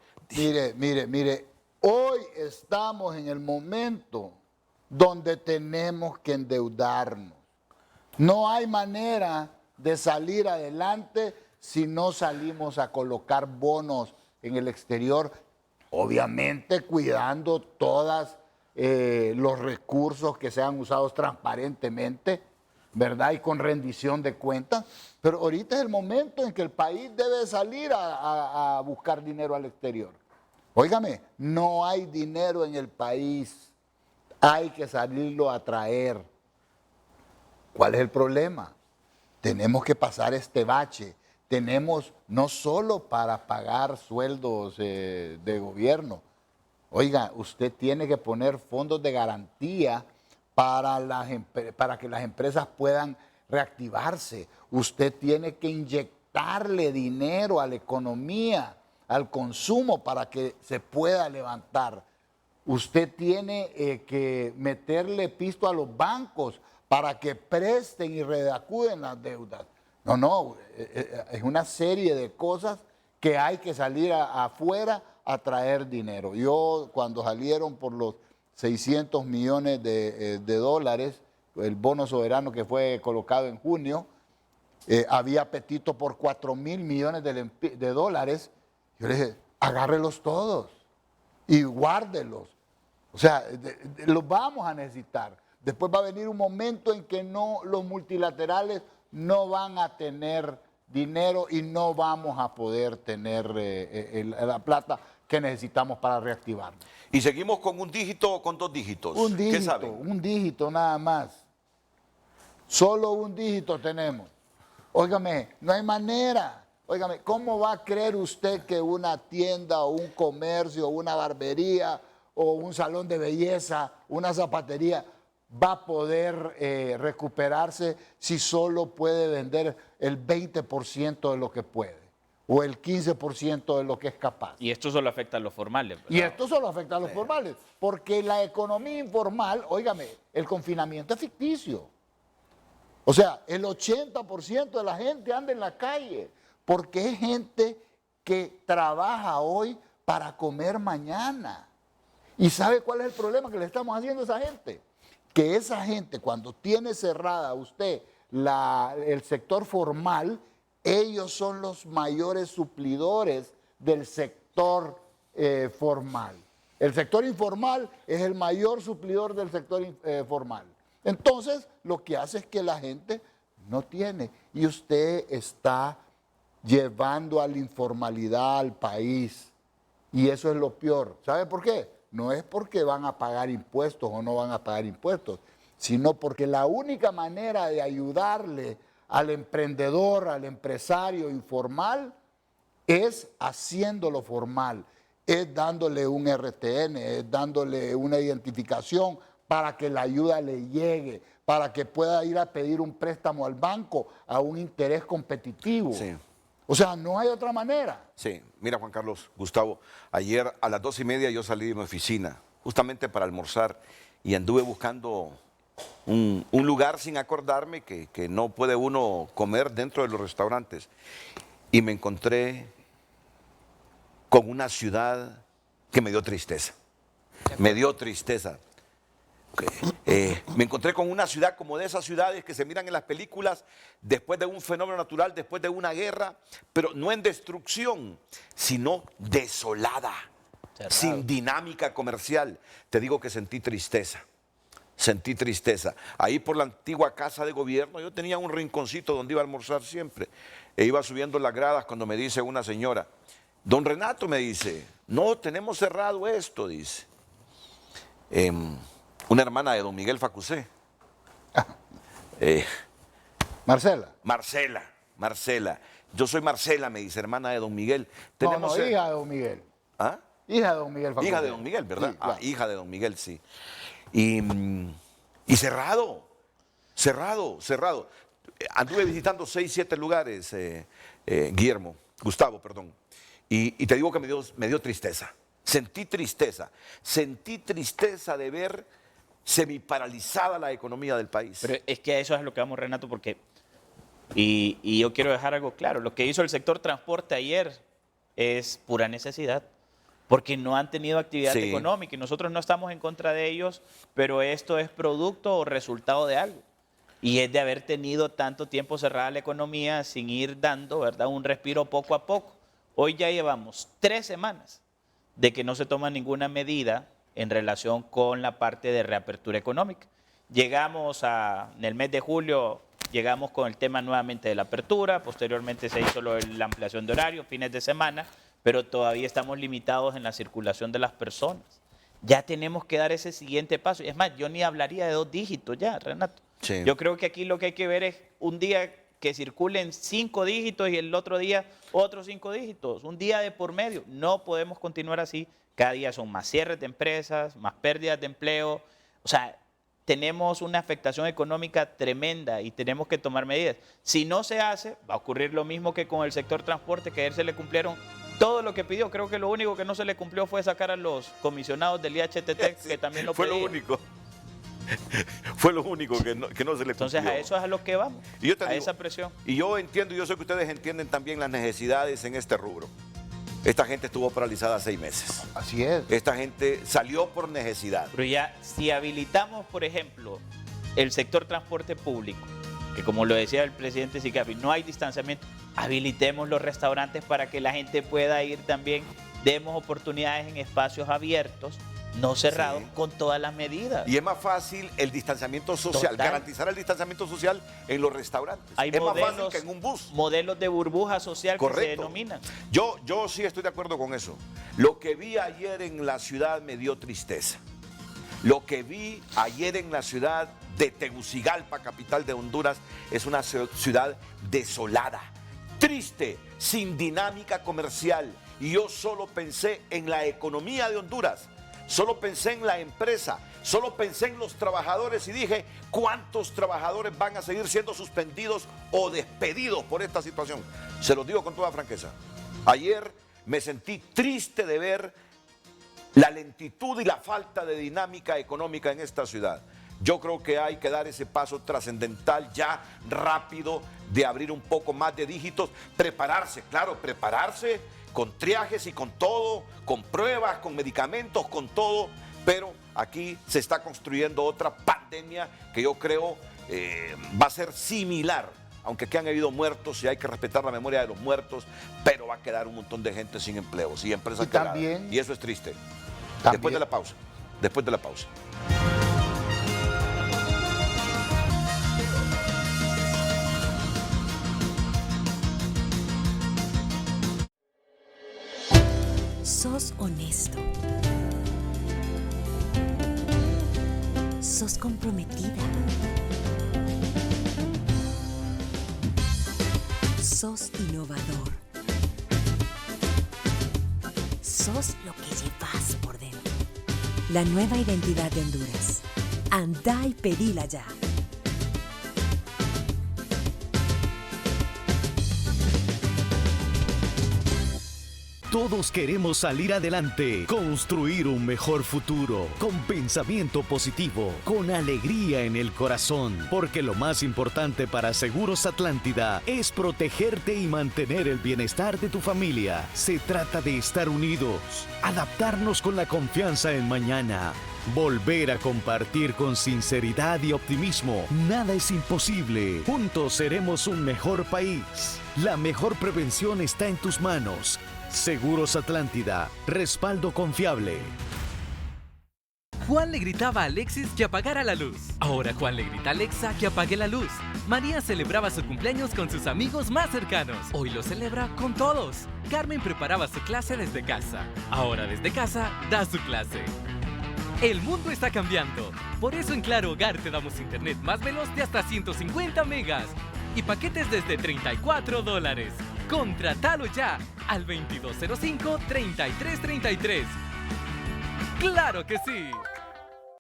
Mire, hoy estamos en el momento donde tenemos que endeudarnos. No hay manera de salir adelante si no salimos a colocar bonos en el exterior, obviamente cuidando todos los recursos que sean usados transparentemente, ¿verdad? Y con rendición de cuentas. Pero ahorita es el momento en que el país debe salir a buscar dinero al exterior. Óigame, no hay dinero en el país, hay que salirlo a traer. ¿Cuál es el problema? Tenemos que pasar este bache. Tenemos no solo para pagar sueldos de gobierno. Oiga, usted tiene que poner fondos de garantía para que las empresas puedan reactivarse. Usted tiene que inyectarle dinero a la economía, al consumo, para que se pueda levantar. Usted tiene que meterle pisto a los bancos para que presten y reacuden las deudas. No, es una serie de cosas que hay que salir afuera a traer dinero. Yo, cuando salieron por los 600 millones de dólares, el bono soberano que fue colocado en junio, había apetito por 4,000 millones de dólares. Yo le dije, agárrelos todos y guárdelos. O sea, los vamos a necesitar. Después va a venir un momento en que los multilaterales no van a tener dinero y no vamos a poder tener la plata que necesitamos para reactivarnos. ¿Y seguimos con un dígito o con 2 dígitos? ¿Qué saben? Un dígito nada más. Solo un dígito tenemos. Óigame, no hay manera. Óigame, ¿cómo va a creer usted que una tienda o un comercio o una barbería o un salón de belleza, una zapatería, va a poder recuperarse si solo puede vender el 20% de lo que puede o el 15% de lo que es capaz? Y esto solo afecta a los formales, ¿verdad? Y esto solo afecta a los formales, porque la economía informal, óigame, el confinamiento es ficticio. O sea, el 80% de la gente anda en la calle, porque es gente que trabaja hoy para comer mañana. ¿Y sabe cuál es el problema que le estamos haciendo a esa gente? que esa gente, cuando tiene cerrada usted el sector formal, ellos son los mayores suplidores del sector formal. El sector informal es el mayor suplidor del sector formal. Entonces, lo que hace es que la gente no tiene. Y usted está llevando a la informalidad al país. Y eso es lo peor. ¿Sabe por qué? No es porque van a pagar impuestos o no van a pagar impuestos, sino porque la única manera de ayudarle al emprendedor, al empresario informal, es haciéndolo formal, es dándole un RTN, es dándole una identificación para que la ayuda le llegue, para que pueda ir a pedir un préstamo al banco a un interés competitivo. Sí. O sea, no hay otra manera. Sí, mira Juan Carlos, Gustavo, ayer a las 2:30 yo salí de mi oficina justamente para almorzar y anduve buscando un lugar sin acordarme que no puede uno comer dentro de los restaurantes. Y me encontré con una ciudad que me dio tristeza. Me dio tristeza. Me encontré con una ciudad como de esas ciudades que se miran en las películas después de un fenómeno natural, después de una guerra, pero no en destrucción, sino desolada, sin dinámica comercial. Te digo que sentí tristeza. Sentí tristeza. Ahí por la antigua casa de gobierno yo tenía un rinconcito donde iba a almorzar siempre. E iba subiendo las gradas cuando me dice una señora, don Renato, me dice, no, tenemos cerrado esto, dice. Una hermana de don Miguel Facusé. Marcela. Yo soy Marcela, me dice, hermana de don Miguel. Tenemos hija de don Miguel. ¿Ah? Hija de don Miguel Facusé. Hija de don Miguel, ¿verdad? Sí, claro. Hija de don Miguel, sí. Y cerrado. Anduve visitando 6, 7 lugares, Gustavo, perdón. Y te digo que me dio tristeza. Sentí tristeza de ver semiparalizada la economía del país. Pero es que a eso es lo que vamos, Renato, porque, y yo quiero dejar algo claro, lo que hizo el sector transporte ayer es pura necesidad, porque no han tenido actividad económica y nosotros no estamos en contra de ellos, pero esto es producto o resultado de algo. Y es de haber tenido tanto tiempo cerrada la economía sin ir dando, ¿verdad?, un respiro poco a poco. Hoy ya llevamos 3 semanas de que no se toma ninguna medida en relación con la parte de reapertura económica. En el mes de julio, llegamos con el tema nuevamente de la apertura, posteriormente se hizo la ampliación de horario, fines de semana, pero todavía estamos limitados en la circulación de las personas. Ya tenemos que dar ese siguiente paso. Es más, yo ni hablaría de 2 dígitos ya, Renato. Sí. Yo creo que aquí lo que hay que ver es un día que circulen 5 dígitos y el otro día otros 5 dígitos, un día de por medio. No podemos continuar así. Cada día son más cierres de empresas, más pérdidas de empleo. O sea, tenemos una afectación económica tremenda y tenemos que tomar medidas. Si no se hace, va a ocurrir lo mismo que con el sector transporte, que ayer se le cumplieron todo lo que pidió. Creo que lo único que no se le cumplió fue sacar a los comisionados del IHTT, que también lo pedían. Fue lo único. Fue lo único que no se le cumplió. Entonces a eso es a lo que vamos, esa presión. Y yo entiendo, yo sé que ustedes entienden también las necesidades en este rubro. Esta gente estuvo paralizada 6 meses. Así es. Esta gente salió por necesidad. Pero ya, si habilitamos, por ejemplo, el sector transporte público, que como lo decía el presidente Sicafi, no hay distanciamiento, habilitemos los restaurantes para que la gente pueda ir también, demos oportunidades en espacios abiertos, no cerrados, con todas las medidas. Y es más fácil el distanciamiento social, garantizar el distanciamiento social en los restaurantes. Es más fácil que en un bus. Modelos de burbuja social. Correcto. Que se denominan. Yo sí estoy de acuerdo con eso. Lo que vi ayer en la ciudad me dio tristeza. Lo que vi ayer en la ciudad de Tegucigalpa, capital de Honduras, es una ciudad desolada, triste, sin dinámica comercial. Y yo solo pensé en la economía de Honduras. Solo pensé en la empresa, solo pensé en los trabajadores y dije, ¿cuántos trabajadores van a seguir siendo suspendidos o despedidos por esta situación? Se los digo con toda franqueza. Ayer me sentí triste de ver la lentitud y la falta de dinámica económica en esta ciudad. Yo creo que hay que dar ese paso trascendental ya rápido de abrir un poco más de dígitos, prepararse con triajes y con todo, con pruebas, con medicamentos, con todo, pero aquí se está construyendo otra pandemia que yo creo va a ser similar, aunque que han habido muertos y hay que respetar la memoria de los muertos, pero va a quedar un montón de gente sin empleos y empresas quebradas. Y eso es triste. Después de la pausa. Después de la pausa. Sos honesto. Sos comprometida. Sos innovador. Sos lo que llevas por dentro. La nueva identidad de Honduras. Andá y pedila ya. Todos queremos salir adelante, construir un mejor futuro, con pensamiento positivo, con alegría en el corazón, porque lo más importante para Seguros Atlántida es protegerte y mantener el bienestar de tu familia. Se trata de estar unidos, adaptarnos con la confianza en mañana, volver a compartir con sinceridad y optimismo. Nada es imposible. Juntos seremos un mejor país. La mejor prevención está en tus manos. Seguros Atlántida, respaldo confiable. Juan le gritaba a Alexis que apagara la luz. Ahora Juan le grita a Alexa que apague la luz. María celebraba su cumpleaños con sus amigos más cercanos. Hoy lo celebra con todos. Carmen preparaba su clase desde casa. Ahora desde casa da su clase. El mundo está cambiando. Por eso en Claro Hogar te damos internet más veloz de hasta 150 megas. Y paquetes desde $34. Contratalo ya al 2205-3333. ¡Claro que sí!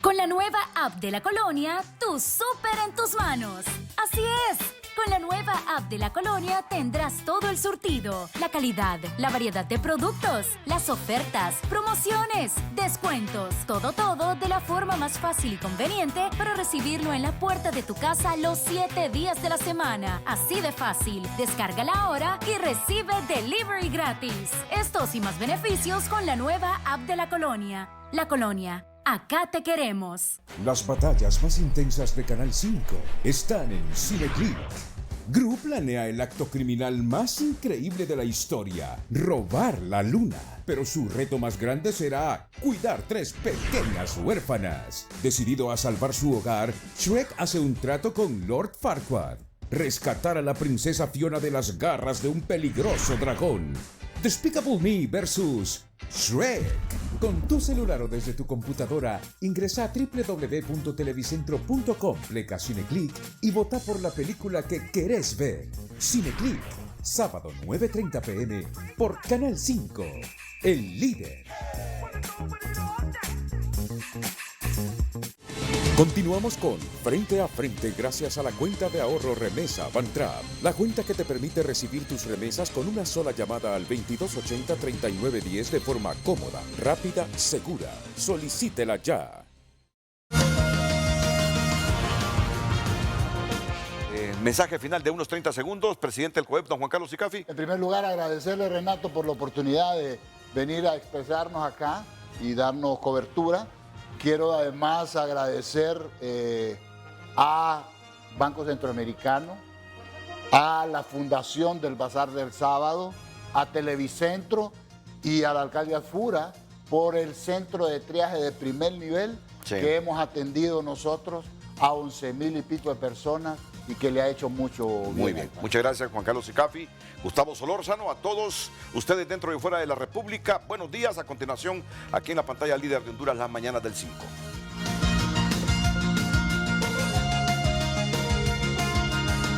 Con la nueva app de La Colonia, tu súper en tus manos. Así es. Con la nueva app de La Colonia tendrás todo el surtido, la calidad, la variedad de productos, las ofertas, promociones, descuentos, todo de la forma más fácil y conveniente para recibirlo en la puerta de tu casa los 7 días de la semana. Así de fácil. Descárgala ahora y recibe delivery gratis. Estos y más beneficios con la nueva app de La Colonia. La Colonia. Acá te queremos. Las batallas más intensas de Canal 5 están en Cineclip. Gru planea el acto criminal más increíble de la historia, robar la luna. Pero su reto más grande será cuidar 3 pequeñas huérfanas. Decidido a salvar su hogar, Shrek hace un trato con Lord Farquaad. Rescatar a la princesa Fiona de las garras de un peligroso dragón. Despicable Me versus Shrek. Con tu celular o desde tu computadora, ingresa a www.televicentro.com/Cineclick y vota por la película que querés ver. Cineclick, sábado 9:30 p.m. por Canal 5, el líder. Continuamos con Frente a Frente gracias a la cuenta de ahorro Remesa Bantrap, la cuenta que te permite recibir tus remesas con una sola llamada al 2280-3910 de forma cómoda, rápida, segura. Solicítela ya. Mensaje final de unos 30 segundos, presidente del COEP, don Juan Carlos Sicafi. En primer lugar, agradecerle, Renato, por la oportunidad de venir a expresarnos acá y darnos cobertura. Quiero además agradecer a Banco Centroamericano, a la Fundación del Bazar del Sábado, a Televicentro y a la alcaldía Fura por el centro de triaje de primer nivel que hemos atendido nosotros a 11,000 y pico de personas y que le ha hecho mucho bien. Muy bien. Muchas gracias, Juan Carlos Sicafi, Gustavo Solórzano, a todos ustedes dentro y fuera de la República. Buenos días. A continuación, aquí en la pantalla líder de Honduras, las mañanas del 5.